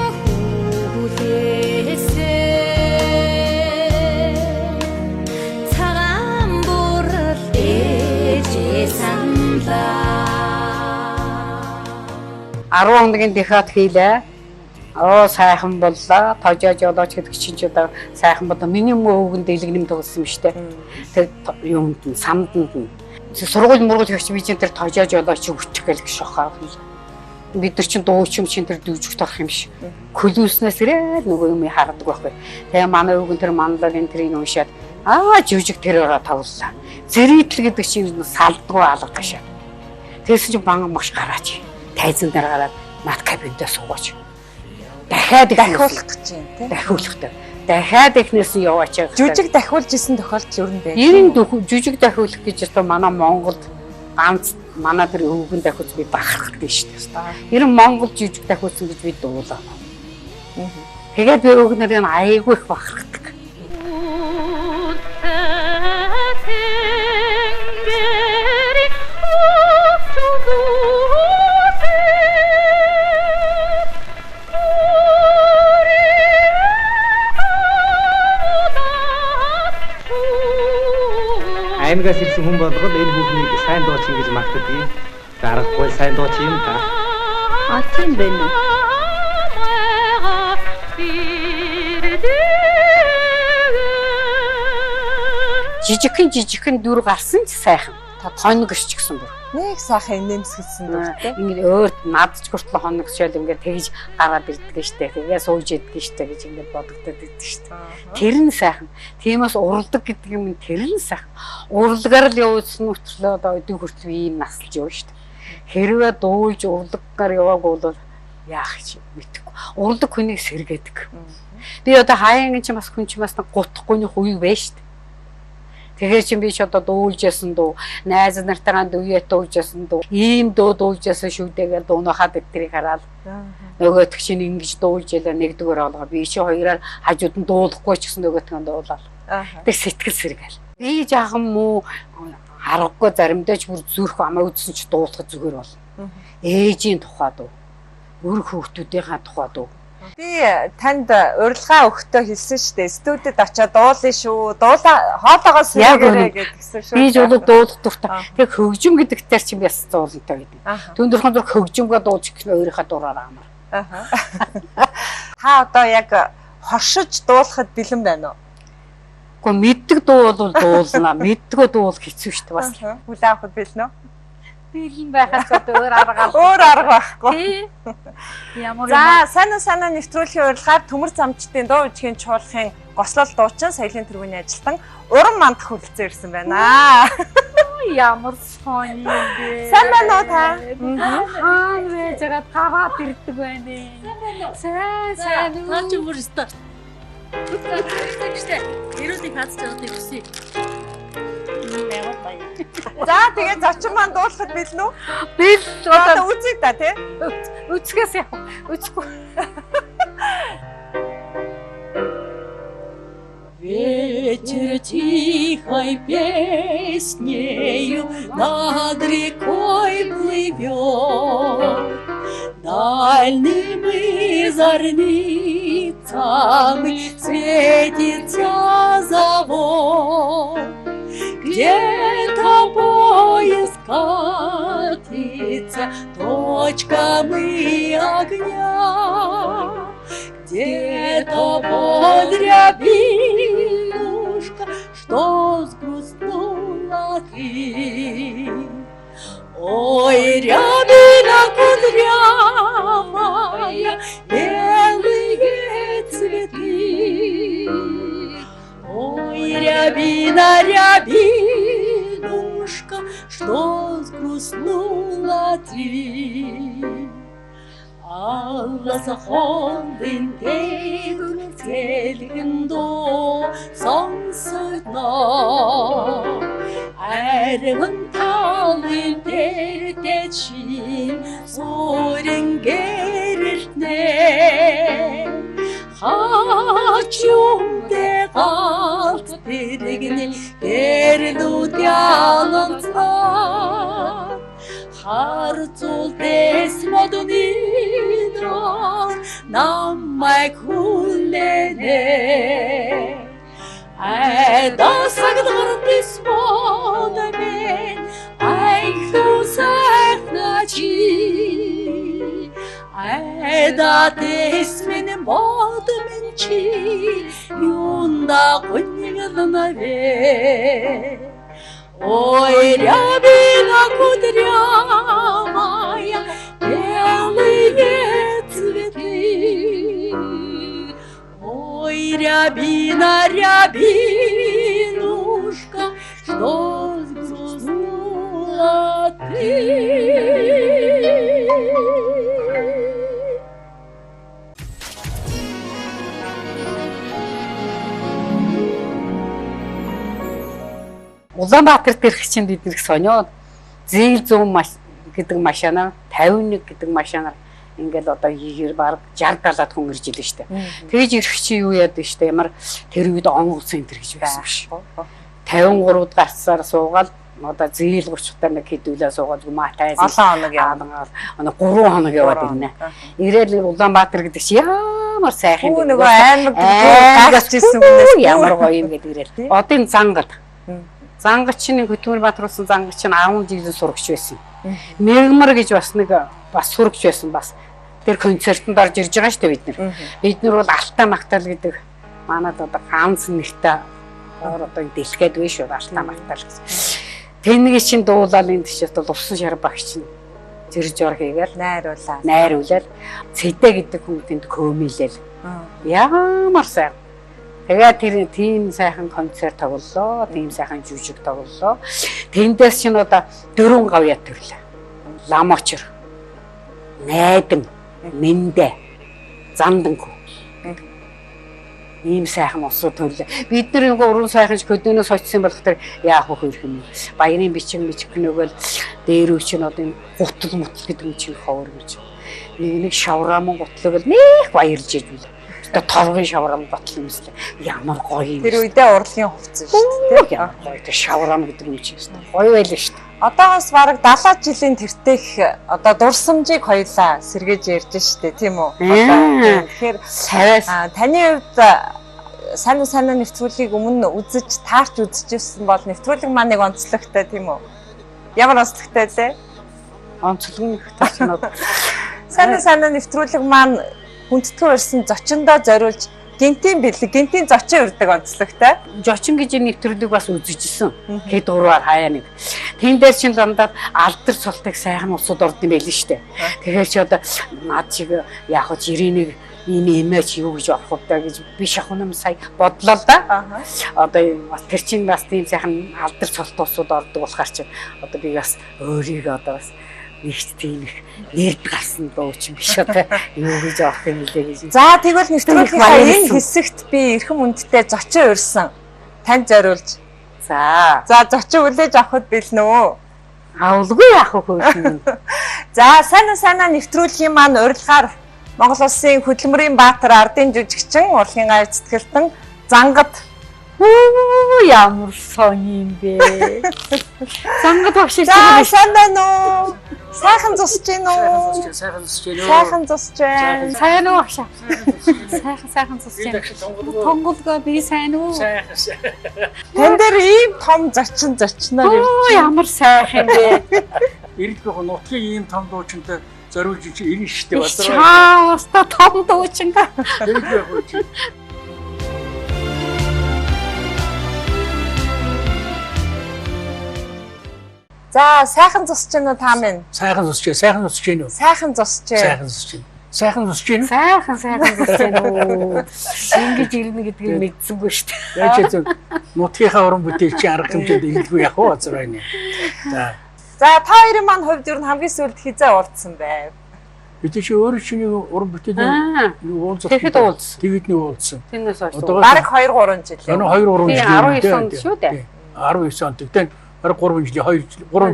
хүлээсээ Арван хоногийн дахиад хийлээ. Сайхан боллоо. Тожоож олооч гэдэг чинь ч одоо сайхан болоо. Миний өвгөн дэлгэнэм тоглосон юм штэ. Тэр юунд нь самданд нь. Сургууль мургуул хөгч би чинь тэр тожоож олооч өччих гэлэх шохоо. Бид нар чинь дуучим чинь тэр дүүжих торох юм шиг. Хөлөөснөөс ирээд нөгөө юм хардаг байхгүй. Тэгээ манай өвгөн тэр манлын тэрийг уншаад жүжиг тэрөөрөө тавлаа. Зэрэгтэл гэдэг чинь салдгүй алга гашаа. Тэгсэн чинь банган багш гараач. Тайзан дээр гараад над кабинтаа суугаач. Дахиад дахиулах гэж юм тий. Дахиулахтай. Дахиад ихнээс нь яваач. Жүжиг дахиулж исэн тохиолдол ер нь байна. 90 жүжиг дахиулах гэж одоо манай Монголд ганц манай тэр өвгөн дахиуц би бахархдаг шүү дээ. Ер нь Монгол жүжиг дахиулсан гэж би дуулаа. Тэгээд би өвгнэрийн айгүй их бахархдаг. Аймагаас ирсэн хүн болгол энэ бүхнийг сайн дууч ингэж магтдаг. Дарахгүй сайн дууч юм та. тийм байна уу? Жижигхэн дүр гарсан ч сайхан. Хоног өсч гсэн бүр. Нэг сайхан нэмсгэлсэн дүртэй. Ингээд өөрт надч хүртэл хоног шөл ингээд тэгж гараад ирдэг штэ. Тэгээ сууж иддэг штэ гэж ингээд бодогдоод идэв штэ. Тэр нь сайхан. Тиймээс уралдаг гэдэг юм тэр нь сайхан. Уралгаар л явуулсан мөртлөө одоо өдөө хүртэл ийм наслж явна штэ. Хэрвээ дуулж уралгаар яваагүй бол яах ч мэдэхгүй. Уралдаг хүнийг сэргээдэг. Би одоо хаяан ч бас хүн ч бас гутахгүй үе вэ штэ. Тэгэхээр чи би ч одоо дуулж ясан дуу, найз нартайгаа дүе дуулж ясан дуу, ийм дуу дуулж ясан шүү дээ гэдэг дуунахаа бидтрийг хараад нөгөөт чинь ингэж дуулж ялаа нэгдүгээр олгоо. Би чи хоёроор хажууд нь дуулахгүй ч гэсэн нөгөөтгөө дуулаад. Тэг сэтгэл сэргээл. Би жаахан муу харахгүй заримдаа ч бүр зүрх амаа үдсэн ч дуулах зүгээр бол. Ээжийн тухай дуу, өр хүүхдүүдийнхаа тухай дуу. Би танд урилга өгтөө хэлсэн шүү дээ. Студид очиод дуулын шүү. Хоолоогоо сэргээрэй гэдгсэн шүү. Би ч бол дуулах дуртай. Тэгээ хөгжим гэдэгтэр чи яс зуулантай байдаг. Түндөрхөн зур хөгжимгөө дуулж гэх өөрийнхөө дураараа амар. Та одоо яг хоршиж дуулахад бэлэн байна уу? Гэхдээ мэддэг дуу бол дуулнаа. Мэддэггүй дуу бол хэцүү шүү дээ бас. Хүлээн авахд бэлэн үү? бэлэн байхаас одоо өөр арга Өөр арга байхгүй. тий. Ямар За, сайн нэвтрүүлгийн урилгаар төмөр замчдын дуу үжигийн чуулгын гослол дуучин соёлын тэргүүний ажилтан Уран мандах хүрэлцэн ирсэн байна. ямар сони бэ? Сайн байна уу та? Аа байж байгаа таваад ирдэг байна. Сайн. Таач өөр өстө. Тэгштэй. Ерөөсөө хаац чаддаг хүсье. За, тэгээ зочин маань дуулахад билнэ үү? Бил Одоо үзье та тий. үцгээс яах. Үцгүй. Ветер тихой песнею над рекой плывет, дальними зорницами светится завод. Где-то поезд катится точками огня, где-то под рябинушка, что сгрустнула ты. Ой, рябина кудрявая, белые цветы. Ой, рябина, рябинушка, что сгрустнула ты. Алласахолдын тегүрцэлгэндо сонсогдно аргын талын дэрдэ чи сүрэн гэрэлтнэ хачумдэ галт дэрэгнэ гэрлүүд яланцаа харцул дэс модунидро намайг хүлэнэ айда сагдгар дэс модамэн айхту сайхначи айда дэс мэнэн бодмэн чи юнда гоньгэрнавэ. Ой, рябина кудрявая, белые цветы. Ой, рябина, рябинушка, что сгрустнула ты. Улаанбаатарт ирэх чинь бид нэр сониод зээл 100 гэдэг машина 51 гэдэг машинаар ингээл одоо хийхээр баг 60-70 хүн ирж илээ штэ. Тэгэж ирэх чинь юу яадаг штэ ямар тэр үед он улсын энэ гэж байсан биш. 53-д гарцаар суугаад одоо зээл 30-таа нэг хэдүүлээ суугаад гүмаатай олон хоног яваад 3 хоног яваад ирнэ. Ирээл Улаанбаатар гэдэг чинь ямар сайхан юм. Нөгөө аймаг гарч ирсэн хүнээс ямар гоё юм гэдэг ирээл. Одын зангад Зангачин Хөтмөр Баатруулсан зангачин 10 жилийн сурагч байсан. Мегмар гэж бас нэг бас сурагч байсан бас. Тэр концертанд орж ирж байгаа шүү дээ бид нар. Бид нар бол Алтаа Магтаал гэдэг манад одоо ганц нэртэй одоо дэлгэхэд биш шүү Алтаа Магтаал гэсэн. Тэнгийн чин дуулаад энэ тийшээс бол усан шар багч нь зэрж ор хийгээл найруулаад цэдэ гэдэг хүн тэнд көмилэл. Ямар сайн. Тэгээд тэр тийм сайхан концерт тоглолоо, тийм сайхан жүжиг тоглолоо. Тэндээс чинь одоо 4 гавьяа төрлөө. Ламочор, найдан, мэндэ, зандангүй. Ийм сайхан усуу төрлөө. Бид нар нэг уран сайханч хөдөөнөөс очсон болох тэр яах вэ хөрх юм. Баярын бичиг нөгөөл дээр үуч нь одоо гутал мутал гэдэг юм чинь ховор гэж. Нэг шавраамын гутлаг л нэх баярлж идэв. Тэгээ торгын шаврам батл юмслээ. Ямар гоё юм. Тэр үедээ урлагийн хувцсан шүү дээ. Ямар гоё тэр шаврам гэдэг юм чинь шүү дээ. Гоё байлаа шүү дээ. Одоогоос бараг 70 жилийн тэртех одоо дурсамжийг хоёлаа сэргээж ярьж шүү дээ, тийм үү? Тэгэхээр таны хувьд сайн нэвтрүүлгийг өмнө үзэж, таарч үзчихсэн бол нэвтрүүлэг маань нэг онцлогтой, тийм үү? Ямар онцлогтой лээ? Онцлогтой шинод. Сайн нэвтрүүлэг маань хүндэтгэн урьсан зочиндоо зориулж гинтийн бэлэг, гинтийн зочин урьдаг онцлогтой. Зочин гэж нэвтрүүлэг бас үзэжсэн. Хэд ураар хаяа нэг. Тэн дээр чинь дандаа алдар султыг сайхан усууд орд юм байл нь штэ. Тэгэхээр чи одоо над чиг яг хөө жирийн энэ имэж юу гэж авах вэ гэж би шахнам сая бодлоо л да. Одоо бас тэр чинь бас тийм сайхан алдар султ усууд ордог болохоор чи одоо би бас өөрийгөө одоо бас нэгт тийм их нэрд гарсан дуу чинь биш одоо юу гэж авах юм лээ гэж. За тэгвэл нэвтрүүлгийн энэ хэсэгт би эрхэм үндтэй зочин урьсан тань зориулж. За зочин үлээж авахд бэлнэ. Авалгүй яах вэ хөөсөн. За сайн нэвтрүүлгийн маань урилгаар Монгол Улсын хөдөлмөрийн баатар ардын жүжигчин урлагийн гай цэцгэлтэн Зангад ямар сони юм бэ? Зангад багшилж байгаа. Сайн байна уу? Сайхан зусж гин үү? Сайхан зусж гин үү? Сайхан зусж байна. Сайн уу багш? Сайхан зусж байна. Тонголгоо би сайн уу? Сайхан. Тэн дээр ийм том зочноор ирж ямар сайхан бэ? Ирэх нутгийн ийм том дуучинтай зориулж чи ирнэ штэ бас. Хааста том дуучингаа. Ирэх яг үү. За сайхан зусж гин үү та минь? Сайхан зусж гин үү? Сайхан зусж. Сайхан зусж гин. Сайхан зусж гин үү? Ингэж ирнэ гэдгийг мэдсэнгүй штэ. Яаж ч нутгийнхаа уран бүтээлчийн арга хэмжээнд илгүй яг уу азар байна. За та хоёрын маань хувьд юу хамгийн сүүлд хизээ уулзсан байв? Бид чи өөрөө чиний уран бүтээлийн юу уулзсан. Тэгэхэд уулзсан. Тэгэхэд нэг уулзсан. Тэрнээс хойш. Бараг 2-3 жил. Энэ 2-3 жил. 19 онд шүү дээ. 19 онд. Тэгтээ бараг 3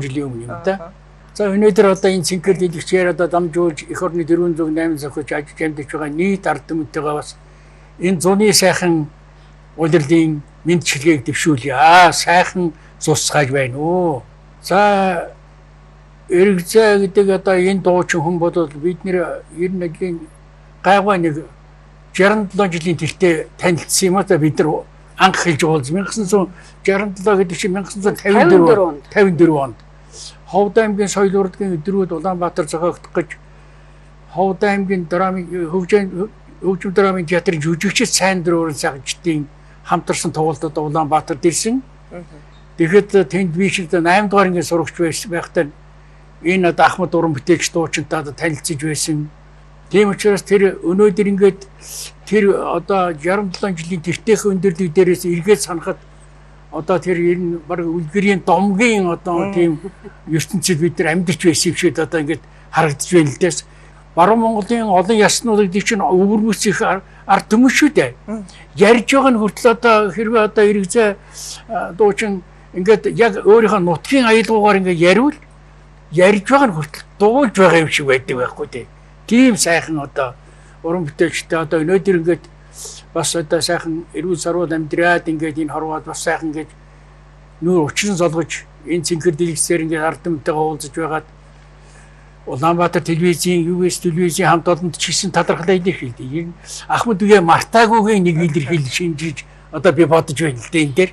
жилийн өмнө юм да. За өнөөдөр одоо энэ цэнхэр дэлгэцээр одоо дамжуулж эх орны 408 зохиож ажиллаж амьдарч байгаа нийт ард түмэнтэйгээ бас энэ зуны сайхан улирлын мэдчилгээг дэвшүүлье. Сайхан цусгаж байна уу. За эргзээ гэдэг одоо энэ дуучин хүн бол бидний ер нь ажлын гайваа нэг 67 жилийн тэртээ танилцсан юм а бид нар анх хэлж уулз 1967 гэдэг чинь 1954 онд Ховд аймгийн соёл урлагийн өдрүүд Улаанбаатар зохиогдох гэж Ховд аймгийн драмын хөгжим драмын театрын жүжигчид сайн дөрвөн цагчдын хамтарсан тоглолтод Улаанбаатарт ирсэн. Тэгэхэд тэнд би шиг 8 дугаар ангийн сурагч байхдаа энэ одоо Ахмад уран бүтээлч дуучинтай танилцж байсан. Тийм учраас тэр өнөөдөр ингээд тэр одоо 67 жилийн тэртех өндөрлөг дээрээс эргээд санахад одоо тэр энэ баг үлгэрийн домгийн одоо тийм ертөнцид бид нар амьдарч байсан юм шиг одоо ингээд харагдаж байна л дээ. Баруун Монголын олон яснуудыг чинь өвөрмөс их ард түмэн шүү дээ. Ярьж байгаа нь хүртэл одоо хэрвээ одоо эргзээ дуучин ингээд яг өөрийнхөө нутгийн аялгаагаар ингээд яриул ярьж байгаа нь хүртэл дуулж байгаа юм шиг байдаг байхгүй тий. Тийм сайхан одоо уран бүтээлчтэй одоо өнөөдөр ингээд бас одоо сайхан эрүүл сарвал амьдраад ингээд энэ хорвоод бас сайхан ингээд нүүр өчрөн золгож энэ цэнхэр дэлгэцээр ингээд ард түмэнтэйгээ уулзаж байгаад Улаанбаатар телевизийн US телевизийн хамт олонд ч гэсэн талархлаа илэрхийлдэг. Энэ Ахмад үе мартаагүйгийн нэг илэрхийлэл шинжиж одоо би бодож байна л дээ энэ дээр.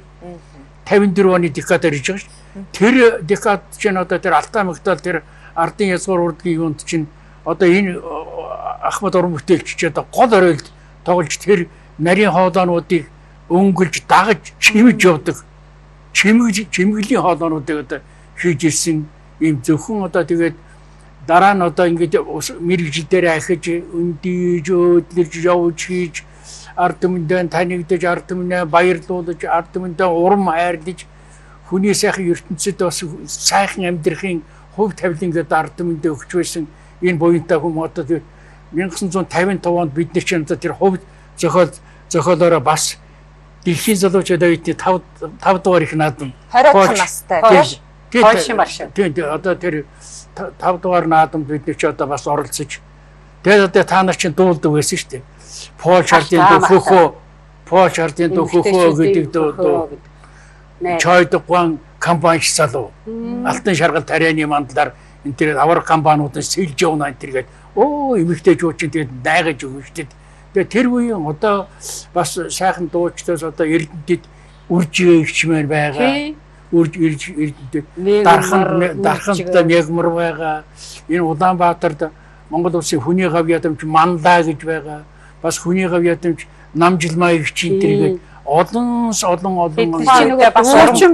54 оны декад ирж байгаа ш. Тэр декад чинь одоо тэр Алтай Магдал тэр ардын язгуур урлагийн юунд чинь одоо энэ Ахмад уран бүтээлч чи одоо гол оройлд тоглож тэр нарийн хоолоонуудыг өнгөлж дагаж чимж явдаг. Чимгэлийн хоолоонуудыг одоо хийж ирсэн ийм зөвхөн одоо тэгээд дараа нь одоо ингэж мэрэгжил дээр ахиж өндийж өдлөж явж хийж ард түмэндээ танигдаж ард түмнээ баярлуулж ард түмэндээ урам хайрлаж хүний сайхан ертөнцид бас сайхан амьдрахын хувь тавилан гэдэг ард түмэндээ өгч байсан энэ буянтай хүмүүс одоо 1955 онд бид нар чинь тэр хувь зохиолоороо бас дэлхийн залуучууд оюутны 5 дугаар их наадам 20 настай Польшийн маршал. Тийм одоо тэр 5 дугаар наадамд бид нар ч одоо бас оролцож тэгээд одоо та нар чинь дуулдаг байсан шүү дээ. Польш ардын хөхөө гэдэг дуу. Чойдгван компани залуу. Алтан шаргал тарианы мандлаар энэ тэр авраг компаниудаас сэлж явна энэ тэргээд эмэгтэй жууч чинь тэгээд найгаж өгнө шүү дээ. Тэгээд тэр үеийн одоо бас сайхан дуучдаас одоо Эрдэнэтэд үржигчмээр байгаа. Дарханд мягмар байгаа. Энэ Улаанбаатарт Монгол улсын хүний гав ядамж Мандаа гэж байгаа. Бас хүний гав ядамж Намжилмаягчийн тэргээд олон бас уран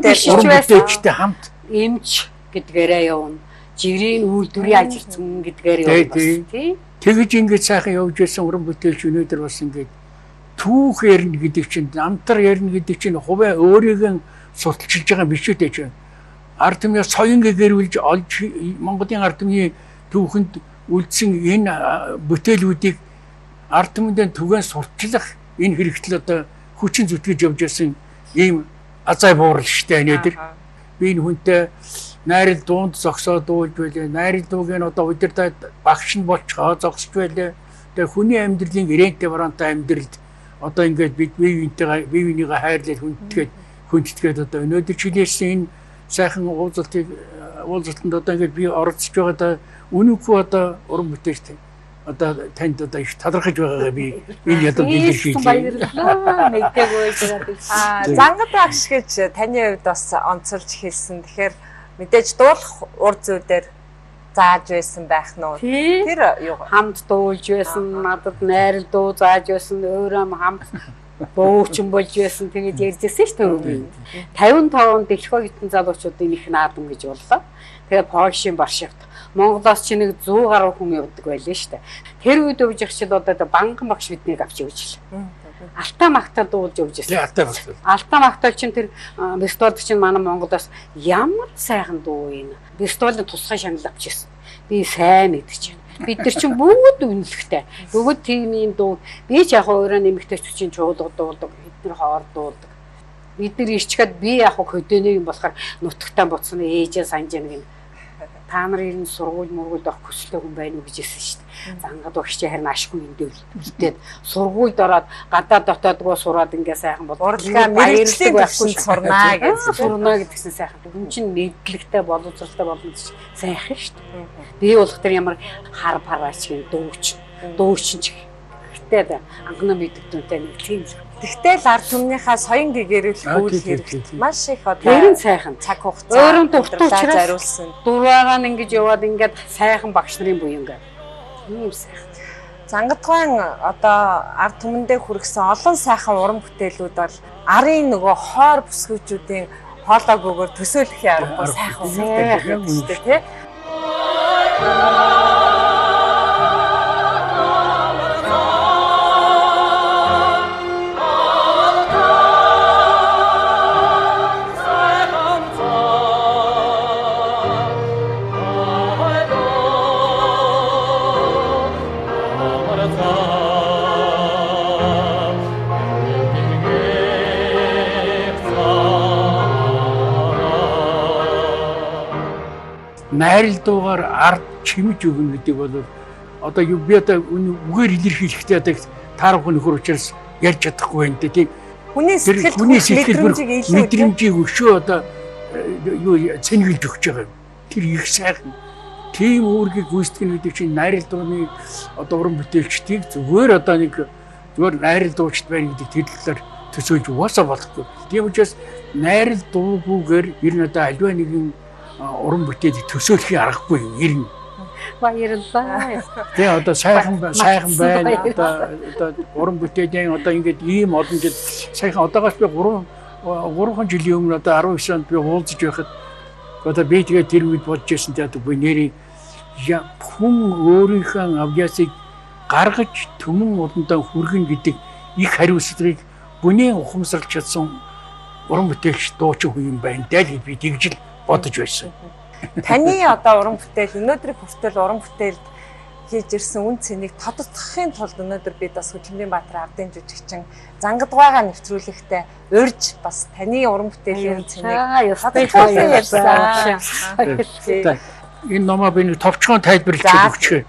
бүтээлчтэй хамт эмч гэдгээрээ явна. Жирийн үйлдвэрийн ажилтсан гэдгээр явна бас тий. Тэгэж ингэж сайхан явж байсан уран бүтээлч өнөөдөр бас ингэж түүх ярина гэдэг чинь намтар ярина гэдэг чинь хуваа өөрийг судалчилж байгаа биш үү гэж. Ард түмний соён гэрүүлж олж Монголын ард түмний түүхэнд үлдсэн энэ бүтээлүүдийг ард түмэндээ түгээн сурчлах энэ хэрэгтэл одоо хүчин зүтгэж явж байсан ийм азай буурал штэ өнөөдөр. Би энэ хүнтэй найрал дуунд зогсоод дуулж байлаа. Найрал дууг нь одоо удирдах багш нь болчихоо зогсож байлаа. Тэгээ хүний амьдралын гэрэнтэй бараантай амьдралд одоо ингээд бид бие биенийгээ хайрлал хүндэтгээд одоо өнөөдөр чилээсэн энэ сайхан уулзалтанд одоо ингээд би оролцож байгаадаа үнэгүй одоо уран бүтээлт одоо танд одоо их талархаж байгаагаа би энэ ядуу дэлгэрүүлээ. Баярлалаа. Мэдээгүй байгаа. Зангад багш гэж таны хувьд бас онцолж хэлсэн. Тэгэхээр мэдээж дуулах ур зүйдээр зааж байсан байх нь уу? Тэр юу хамт дуулж байсан, надад найрал дуу зааж байсан, өөрөө хамт бөөчн болж байсан. Тэгээд ярьжсэн шүү дээ. 55 онд Дэлхий хитэн залуучуудын их наадам гэж боллоо. Тэгээд Польшийн Варшавт Монголоос чи нэг 100 гаруй хүн явдаг байлаа шүү дээ. Тэр үед өвж их чил одоо банкан багш биднийг авч явж л. Алтаа магтаал дуулж явж байсан. Алтаа магтаал чинь тэр Бестолд чинь манай Монголоос ямар сайхан дуу юм. Бестолдын тусгай шагнал авч ирсэн. Би сайн мэдчих. Бид нар чинь бүгд үнэлэхтэй. Бүгд тийм юм дуу. Би ч яг өөрөө нэмэгтэй чинь чуулга дуулдаг. Бид нар хоор дуулдаг. Бид нар ирчгээд би яг хөдөөний юм болохоор нутагтаа буцсан ээжээ санаж нэг та нар ер нь сургууль мургуулд авах хүсэлтэй хүн байна уу гэж хэлсэн шүү дээ. Зангад багш харин ашгүй юм дэвлэлтэд сургуульд ороод гадаад дотоодгоо сураад ингээ сайхан бол урлагаа мэрэгжлийн төвшин сурнаа гэж сурнаа гэдгсэн сайхан. Хүн чинь мэдлэгтэй боловсралтай болно гэж сайхан шүү дээ. Би болох тэр ямар хар параач юм дуучин ч гэхдээ анхны мэддэгтэй нэг тийм л. Тэгтэл ард түмнийхээ соён гэгэрүүлэх үйл хэрэгт маш их одоо тэрэн сайхан цаг хугацаа өөрөнд дуртуулчраас зариулсан. Дураагаа ингэж яваад ингээд сайхан багш нарын буян гээ. Ийм сайхан. Зангадгаан одоо ард түмэндээ хүргэсэн олон сайхан уран бүтээлүүд бол арын нөгөө хойр бүсгүйчүүдийн хоолойгоогоор төсөөлөхийн аргагүй сайхан үлдээдэг юм шүү дээ, тий? Найрал дуугаар ард чимж өгнө гэдэг бол одоо би одоо үгээр илэрхийлэхдээ одоо таарах нөхөр учраас ярьж чадахгүй байна тийм. Хүний сэтгэл мэдрэмжийг өшөө одоо юу цэнгэлж өгч байгаа юм. Тэр их сайхан. Тийм үүргийг гүйцэтгэх гэдэг чинь найрал дууны одоо уран бүтээлчдийг зүгээр одоо нэг зүгээр найрал дуучид байна гэдэг төлөвлөлөөр төсөөлж угаасаа болохгүй. Тийм учраас найрал дуугүйгээр ер нь одоо альва нэгэн уран бүтээлийг төсөөлөхийн аргагүй юм ер нь. Баярлалаа. Тэгээ одоо сайхан байна. Одоо уран бүтээлийн одоо ингээд ийм олон жил сайхан одоогоос би 3 жилийн өмнө одоо 19 онд би уулзж байхад одоо би тэгээ тэр үед бодож байсан гэдэг би нэрийг хүн өөрийнхөө авьяасыг гаргаж түмэн уландаа хүргэн гэдэг их хариуцлагыг бүнийн ухамсарлж чадсан уран бүтээлч дуучин хүн юм байна. Тэгэл би тэгж л бодож байсан. Таны одоо уран бүтээл өнөөдрийг хүртэл уран бүтээлд хийж ирсэн үн цэнийг тодтогохын тулд өнөөдөр бид бас Хөдөлмөрийн Баатар ардын жүжигчин Зангадгаагаа нэвтрүүлэхдээ урьж бас таны уран бүтээлийн үн цэнийг тодтогсон. Энэ номоо би нэг товчхон тайлбарлаж өгчээ.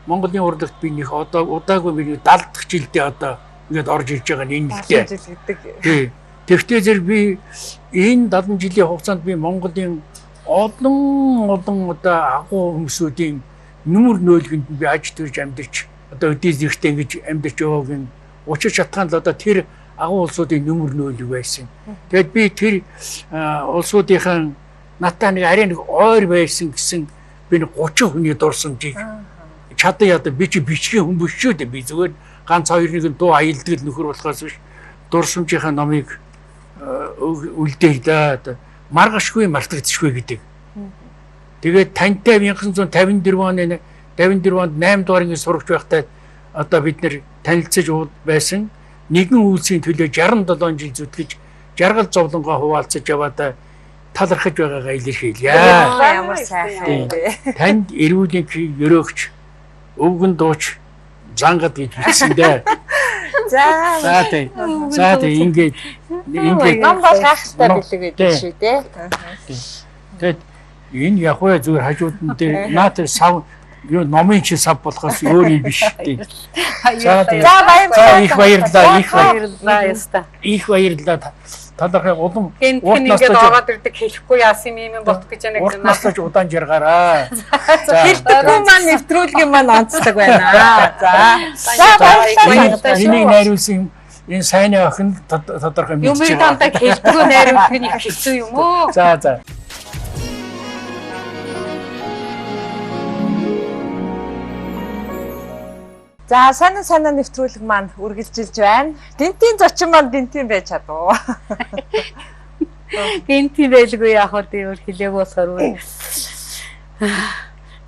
Монголын урлагт би нэг одоо удаагүй би 70 дахь жилдээ одоо ингээд орж ирж байгаа энэ нэлээ. Тэгвэл зэрэг би энэ 70 жилийн хугацаанд би Монголын олон одоо агуу хүмүүсийн нүмер нөөлгөнд би аж төрж амьдарч одоо өдөөс ихтэй ингэж амьдарч яваагийн учир шатгаан л одоо тэр агуу улсуудын нүмер нөөлөг байсан. Тэгэд би тэр улсуудынхаа натаа нэг арай нэг ойр байсан гэсэн би нэг 30 хүний дурсамжийг чадаа яда би чи бичгийн хүн биш шүү дээ. Би зүгээр ганц хоёр нэгэн дуу аялдаг нөхөр болохоос биш дурсамжийнхаа номыг үлдээх даа. маргашгүй мартагдчихгүй гэдэг. Тэгээд тантай 1954 оны 54 онд 8 дугаар ангийн сурагч байхдаа одоо бид нэр танилцаж байсан нэгэн үйлсийн төлөө 67 жил зүтгэж жаргал зовлонгоо хуваалцаж яваад талархаж байгаагаа илэрхийлье. Ямар сайхан бэ. Танд эрүүлийн өрөөгч өвгөн дууч зангад гэж хэлсэн дээ. За тийм ингээд ном бол гайхалтай бэлэг гэдэг шүү дээ. тэгэд энэ яг уу зүгээр хажууд дээр наад сав юу номын чи сав болохоос өөр юм биш тий. За их баярлалаа яста. Их баярлалаа. Талархай улам ингээд ороод ирдэг хэлэхгүй яасан юм бот гэж нэг юм. Уртнаас удаан жаргаараа. Хэлдэггүй маань нэвтрүүлгийн маань онцлог байна. За баярлалаа. Энийг найруулсан энэ сайн охин тодорхой мэдчихэв. Юм дандаа хэлдэггүй найруулах нь хэцүү юм уу? За. За санаа нэвтрүүлэг маань үргэлжилж байна. Гинтийн зочин маань гинтийн байж чадуу. Гинтийн байлгүй яг хөө өөр хэлээг болохоор үгүй.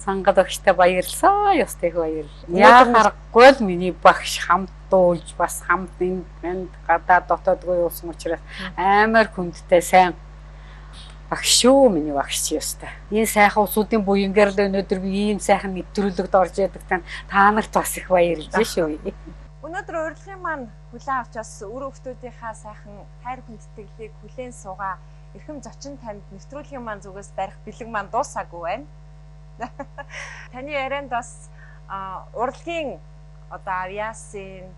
Сангад өгчтэй баярлалаа. Ёстой их баярлалаа. Яг харахгүй л миний багш хамт дуулж бас хамт энд гадаа дотоодгүй уусан учраас амар хүндтэй сайн багш шүү миний багш ёстой. Энэ сайхан усуудын буянгаар л өнөөдөр би ийм сайхан нэвтрүүлэгт орж яадаг та нарт бас их баярлж шүү. Өнөөдөр урилгын маань хүлээн авч бас өр өвгтүүдийнхаа сайхан хайр хүндэтгэлийг хүлээн суугаа эрхэм зочин танд нэвтрүүлгийн маань зүгээс барих бэлэг маань дуусаагүй байна. Таны ярианд бас урилгын одоо авьяасын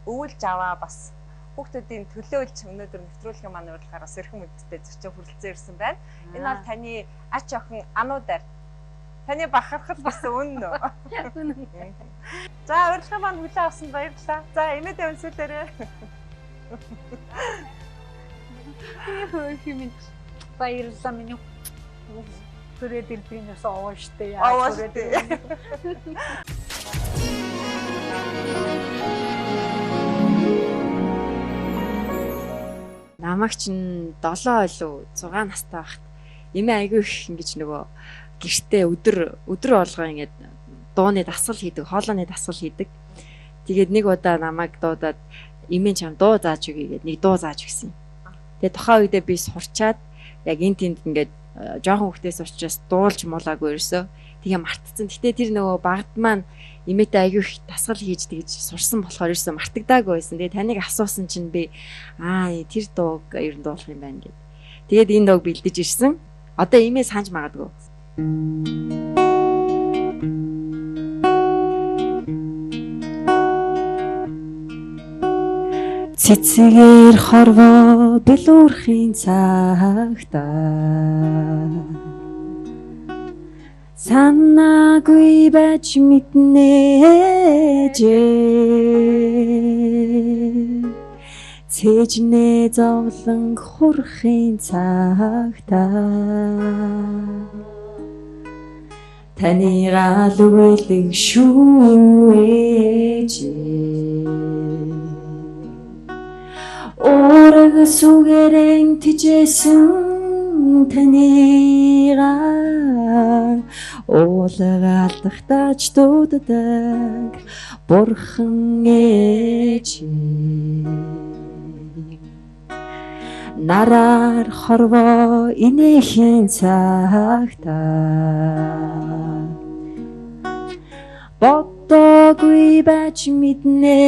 өвөлж аваа бас хүүхдүүдийн төлөөлж өнөөдөр нэвтрүүлгийн маань урилгаар бас эрхэм мэдтэй зочин хүрэлцэн ирсэн байна. Энэ бол таны ач охин ануудаар таны бахархал гэсэн үнэн үү? За урилгын маань хүлээн авсан баярлалаа. За эмээд өнсөлөөрэй. Хэмээн баярлалаа миний. Түрээд ирбинээс овооштэй яа. Овооштэй. Намайг чинь 7 илүү 6 настай байхад эмээ айгүй их ингэж нөгөө гэртээ өдөр болгоо ингэж дууны дасгал хийдэг, хоолойны дасгал хийдэг. Тэгээд нэг удаа намайг дуудаад эмээ чам дуу зааж өгье гэгээд нэг дуу зааж өгсөн. Тэгээд тухайн үедээ би сурчаад яг энэ тэнд ингэж жоохон хүүхдээс учраас дуулж муулаагүй ерөөсөө. Тэгээ мартцсан. Гэтэ тэр нөгөө багт маань эмээтэй аягүй их дасгал хийж тэгж сурсан болохоор ерөөсөө мартагдаагүй байсан. Тэгээ таныг асуусан чинь би тэр дууг ер нь дуулах юм байна гэд. Тэгээд энэ дууг бэлдэж ирсэн. Одоо эмээ санаж магадгүй. Цэцгээр хорвоо бэлүүрхийн цагтаа санаагүй байж мэднэ цэжнээ зовлон хурхийн цагтаа таны гал үлэг шүүж Орог сүгэрэн тижсэн танига уулгаалдах дууддаг бурхан ээж нараар хорвоо инехийн цагтаа боддоггүй байж мэднэ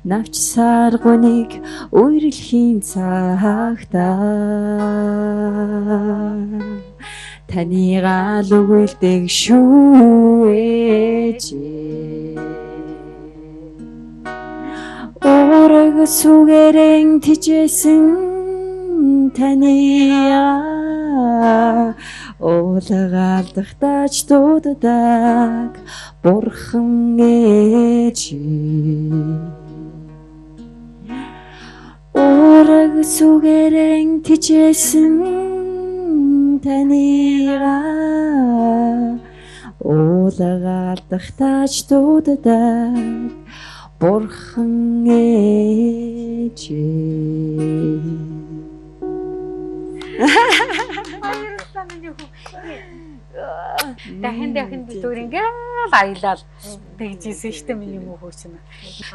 навч саргоныг уйрлхийн цагтаа таны гал өгүүлдэг шүү ээж орог сүгэрэн тижсэн таниа уулгаалдах тач дууддаг бурхан ээж орог сүгэрэн тижсэн таниа уулгаалдах тач дууддаг бурхан ээж. Дахин дүүр ингээл аялал тэгжсэн штэ миний мөхөөс нь.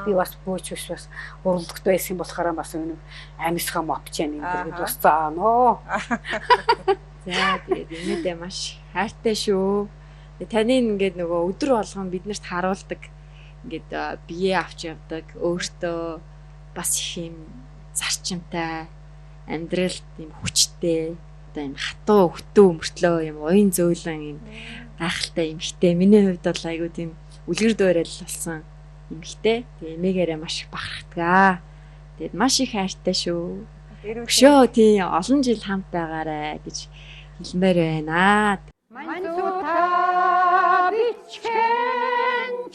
Би бас бөөч бас уралдагт байсан болохоор бас энэ амьсгаа мовч яа нэг бас зааноо. За тэгээд инээдээ маш хайртай шүү. Таны ингээд нөгөө өдөр болгон биднэрт харуулдаг ингээд бие авч явдаг өөртөө бас их юм зарчимтай амьдралд юм хүчтэй одоо юм хатуу хөтөө өмөртлөө юм уян зөөлөн юм гайхалтай юм хтэй. Миний хувьд бол айгүй тийм үлгэр дуурайл болсон юм хтэй. Тэгээ эмээгээрээ маш их бахархдаг. Тэгээд маш их хайртай шүү. Өшөө тийм олон жил хамт байгаарэ гэж хэлмээр байна. Манцута бичхэн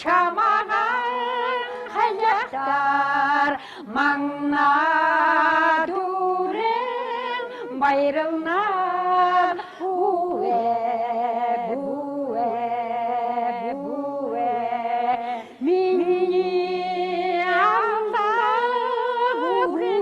чамагаар хаяхтар манна дүрэн баярлнаа бүвэ миний амлаа бүвэ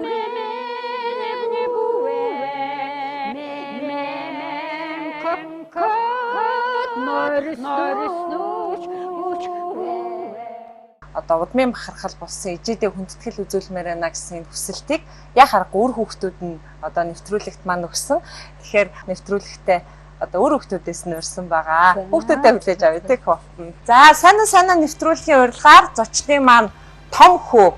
Одоо удмын бахархал болсон ижидээ хүндэтгэл үзүүлмээр байна гэсэн хүсэлтийг яг харахгүй өөр хүүхдүүд нь одоо нэвтрүүлэгт маань өгсөн. Тэгэхээр нэвтрүүлэгтээ одоо өөр хүүхдүүдээс нь урьсан байгаа. Хүүхдүүдэд хүлээж авъя тийм үү. За сайн нэвтрүүлгийн урилгаар зочдын маань том хүү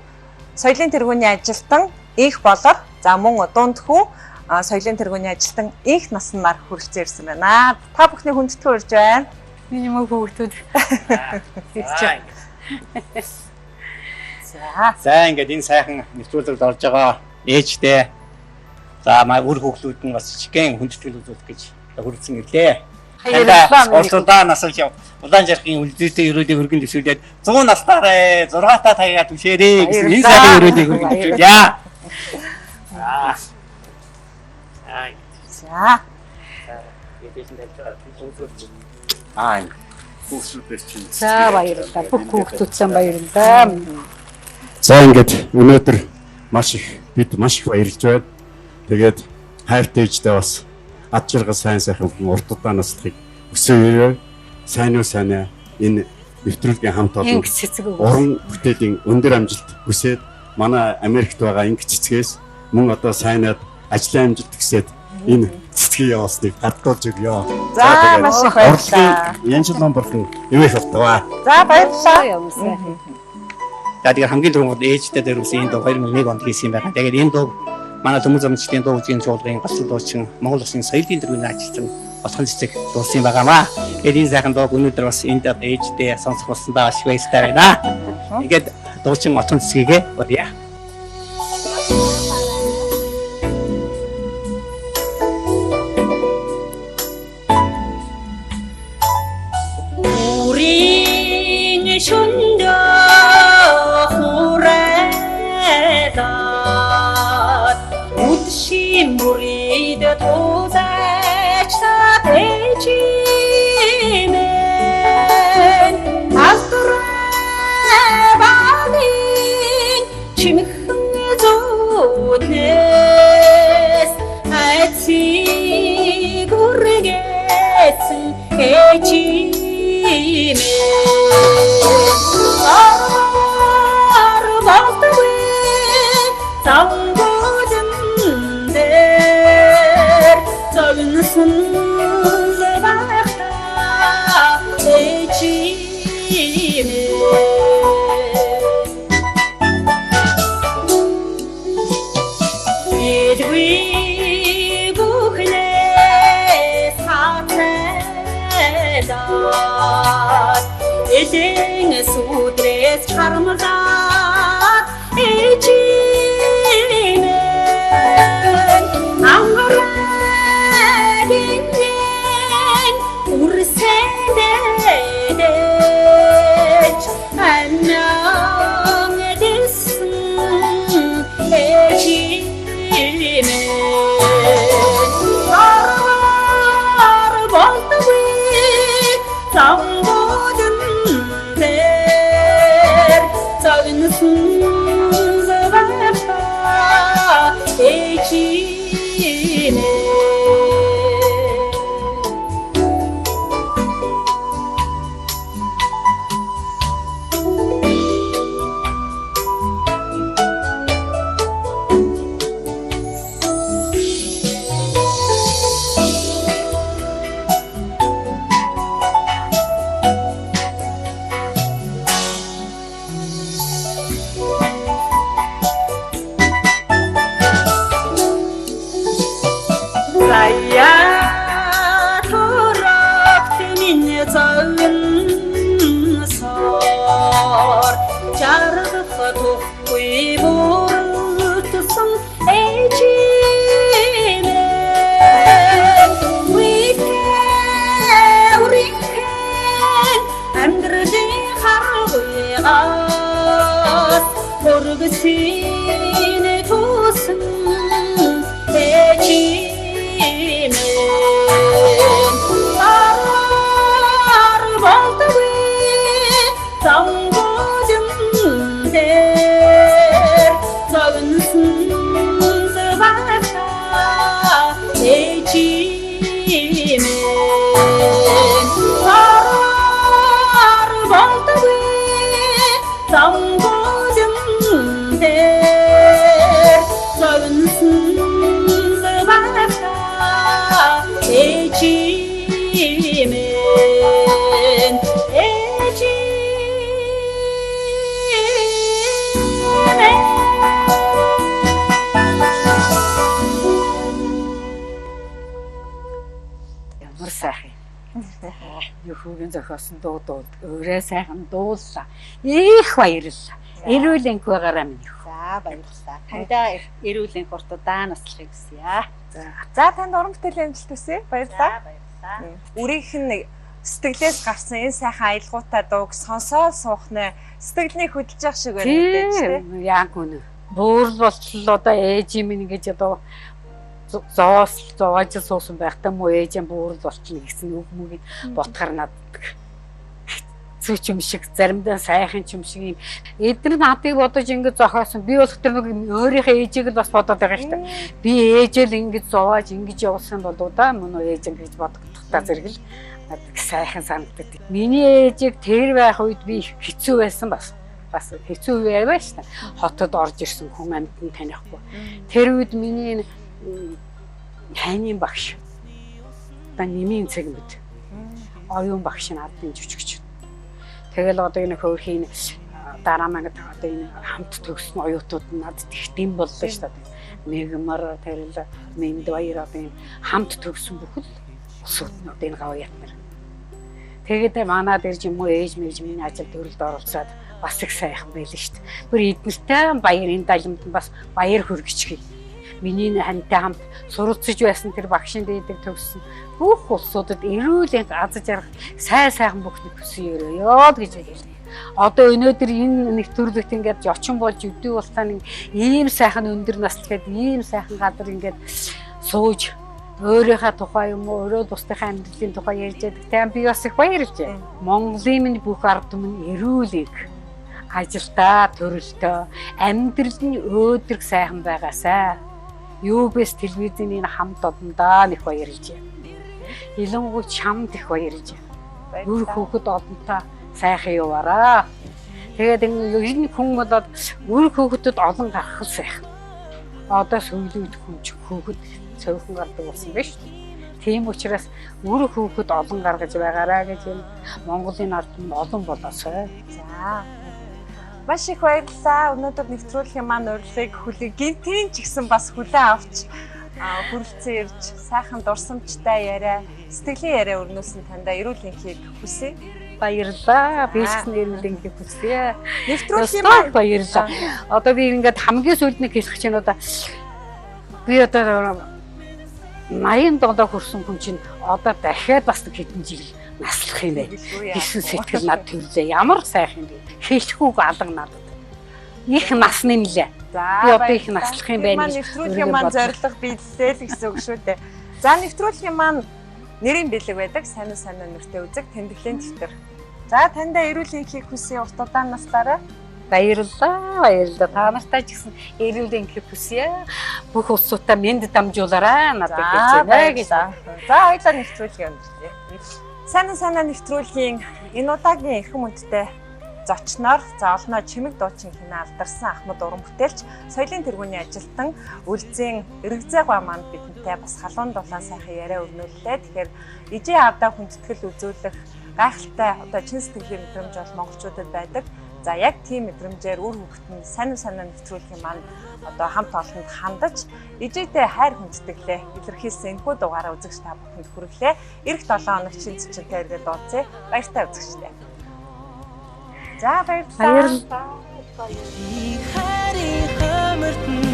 соёлын тэргүүний ажилтан их болор за мөн дунд хүү соёлын тэргүүний ажилтан их наснаар хүрэлцэн ирсэн байна. Та бүхний хүндэтгэл урьж байна. Миний мөн хүүхдүүд. За ингээд энэ сайхан нэвтрүүлэгт орж байгаа ээжтэй за өөр хүүхдүүд нь бас чигэн хүндэтгэл үзүүлэх гэж хүрэлцэн ирлээ. Орсуудаа насалж яв. Улаан жархын үлдээтэй өрөөдөө хөргөн төсөөлээд 100 настаараа 6-та таяа түшээрээ гэсэн энэ сайхан өрөөдөө хөргөн төсөөлье. За. За баярлалаа. Бүх хүүхдүүд сайн баярлалаа. За ингээд өнөөдөр бид маш их баярлж байна. Тэгээд хайртай ээжтэй бас ад жаргал сайн сайхан урдудаа наслахыг өсөөрөө сайн уу сайн энэ нэвтрүүлгийн хамт олон уран бүтээлийн өндөр амжилт хүсээд манай Америкт байгаа инг цэцгээс мөн одоо сайнаад ажлын амжилт хүсээд энэ цэцгийг явуулсныг хадгалж өгье. За маш их баярлалаа. Янжил номборхон ивэх болтгоо. За баярлалаа. За тэгээд хамгийн түрүүнд ээжтэй дээрээс энэ дуу 2001 онд хийсэн байгаа. Тэгээд энэ дуу манай төмөз амжилтын дуу үзгийн чуулгын гацл дуучин Монгол Улсын соёлын тэргүүний ажилтан Болсон цэцэг дуусан байгаамаа. Тэгээд энэ сайхан дууг өнөөдөр бас энд ээжтэй сонсох болсондоо маш баяртай байна. Тэгээд дуучин Олон цэцгийг урья. Юугийн зохиосон дуудууд өөрөө сайхан дууллаа. Их баярлалаа. Эрүүл энх байгаараа минь. За баярлалаа. Тандаа эрүүл энх уртудаа наслахыг хүсье. За танд уран бүтээлийн амжилт хүсье. Баярлалаа. Үрийнх нь сэтгэлээс гарсан энэ сайхан аялгаутай дууг сонсоод суух нэ сэтгэлний хөдөлж явах шиг байна үү? Яг үнэ. Буур болтол одоо ээж минь гэж одоо зоож суусан байхдаа муу ээжийн буур болтол гэсэн үг мөгийг ботхаар надад хэцүү юм шиг заримдаа сайхан юм шиг юм. Эдгээр надыг бодож ингэж зохиосон. Би бол тэр нэг өөрийнхөө ээжийг л бас бодоод байгаа шүү дээ. Би ээжэл ингэж зовоож ингэж явуулсан болоо да мөн ээж ингэж бодогдохтаа зэрэг л надад сайхан санагддаг. Миний ээжийг тэр байх үед би хэцүү байсан бас хэцүү байваа шүү дээ. Хотод орж ирсэн хүн амьтан танихгүй. Тэр үед миний хайнын багш одоо нэмийн цэгмэд оюун багш надад жүжигч. Тэгэл одоо энэ хөөрхийн дараа мангад одоо энэ хамт төгссөн оюутууд надад их дэм боллоо шүү дээ. Мегмар тэрэл мэнд баяр одоо хамт төгссөн бүхэл усууд одоо энэ гавьяат нар. Тэгээд манад ирж юм уу ээж мэж миний ажилд өрөлд оролцоод бас их сайхан байлаа шүү дээ. Бүр эднэртэй баярын далимд бас баяр хүргэчихье. Миний хантай хамт суралцж байсан тэр багшин дээдэг төгссөн бүх улсуудад эрүүл энх аз жаргах сайхан бүхнийг хүсье ёо гэж хэлээ. Одоо өнөөдөр энэ нэвтрүүлэгт ингээд зочин болж өдөө улсаа ийм сайхан өндөр наслахад ийм сайхан газар ингээд сууж өөрийнхөө тухай юм уу өөрөө бусдынхаа амьдралын тухай ярьж байдаг. Тэгм би бас их баярлж байна. Монголын минь бүх ард түмэн эрүүл энх ажилтаа төрөлтөө амьдрал нь өөдрөг сайхан байгаасай. UBS телевизийн хамт олондоо их баярлж байна. Илэнгуй чамд их баярлж байна. Үр хөвгөд олонтаа сайхан яваараа. Тэгээд энэ хүн болоод үр хөвгөдөд олон гарах сайхан. Одоо сөүлүүд хүнч хөвгөд цөөхөн гардаг болсон байна шүү дээ. Тийм учраас үр хөвгөд олон гаргаж байгаараа гэж энэ Монголын ард түмэнд олон болоосой. За. Маш их баярлалаа. Өнөөдөр нэвтрүүлгийн маань урилгыг гинтийн ч гэсэн бас хүлээн авч хүрэлцэн ирж сайхан дурсамжтай яриа, сэтгэлийн яриа өрнүүлсэн тандаа эрүүл энхийг хүсье. Баярлалаа. Би ч гэсэн эрүүл энхийг хүсье. Нэвтрүүлгийн маань баярлалаа. Одоо би ингээд хамгийн сүүлд нэг хэлэх чинь одоо би одоо 87 хүрсэн хүн чинь одоо дахиад бас хэдэн жил наслах юм бэ. Гэсэн сэтгэл над төрлөө. Ямар сайхан бэ. Хэлэхүүг алга надад. Их насны нэлээ. Би одоо их наслах юм байна. Нэвтрүүлгийн маань зорилго биелэлээ л гэсэн үг шүү дээ. За нэвтрүүлгийн маань нэрийн бэлэг байдаг. Сайн нэртэй үзэг тэмдэглэлийн дэвтэр. За таньда эрүүл энхийг хүсье урт удаан наслаарай. Баярлалаа. Та нартай ч гэсэн эрүүл энхийг хүсье. Бүх улсуудаа мэнд дамжуулаарай надад гэж байна гэж. За хоёулаа нэвтрүүлгийн өндөрлөе. Сайн нэвтрүүлгийн энэ удаагийн эрхэм үндтэй зочноор олноо чимэг дуучин хинэ алдарсан Ахмад уран бүтээлч соёлын тэргүүний ажилтан Үлзийн Эрэгзээгва манд бидэнтэй бас халуун дулаан сайхан яриа өрнүүллээ. Тэгэхээр ижээ авдаа хүндэтгэл үзүүлэх гайхалтай одоо чин сэтгэлийн мэдрэмж бол монголчуудад байдаг. За яг тийм мэдрэмжээр үр хөвгт нь сайн нэвтрүүлгийн маань одоо хамт олонд хандаж ижээтэй хайр хүндэтгэлээ илэрхийлсэн энэхүү дугаараа үзэгч та бүхэнд хүргэлээ. Ирэх 7 хоног чин зочинтой ирээд уулзъя. Баяртай үзэгчтэй. За баярлалаа. Хайрын хамартан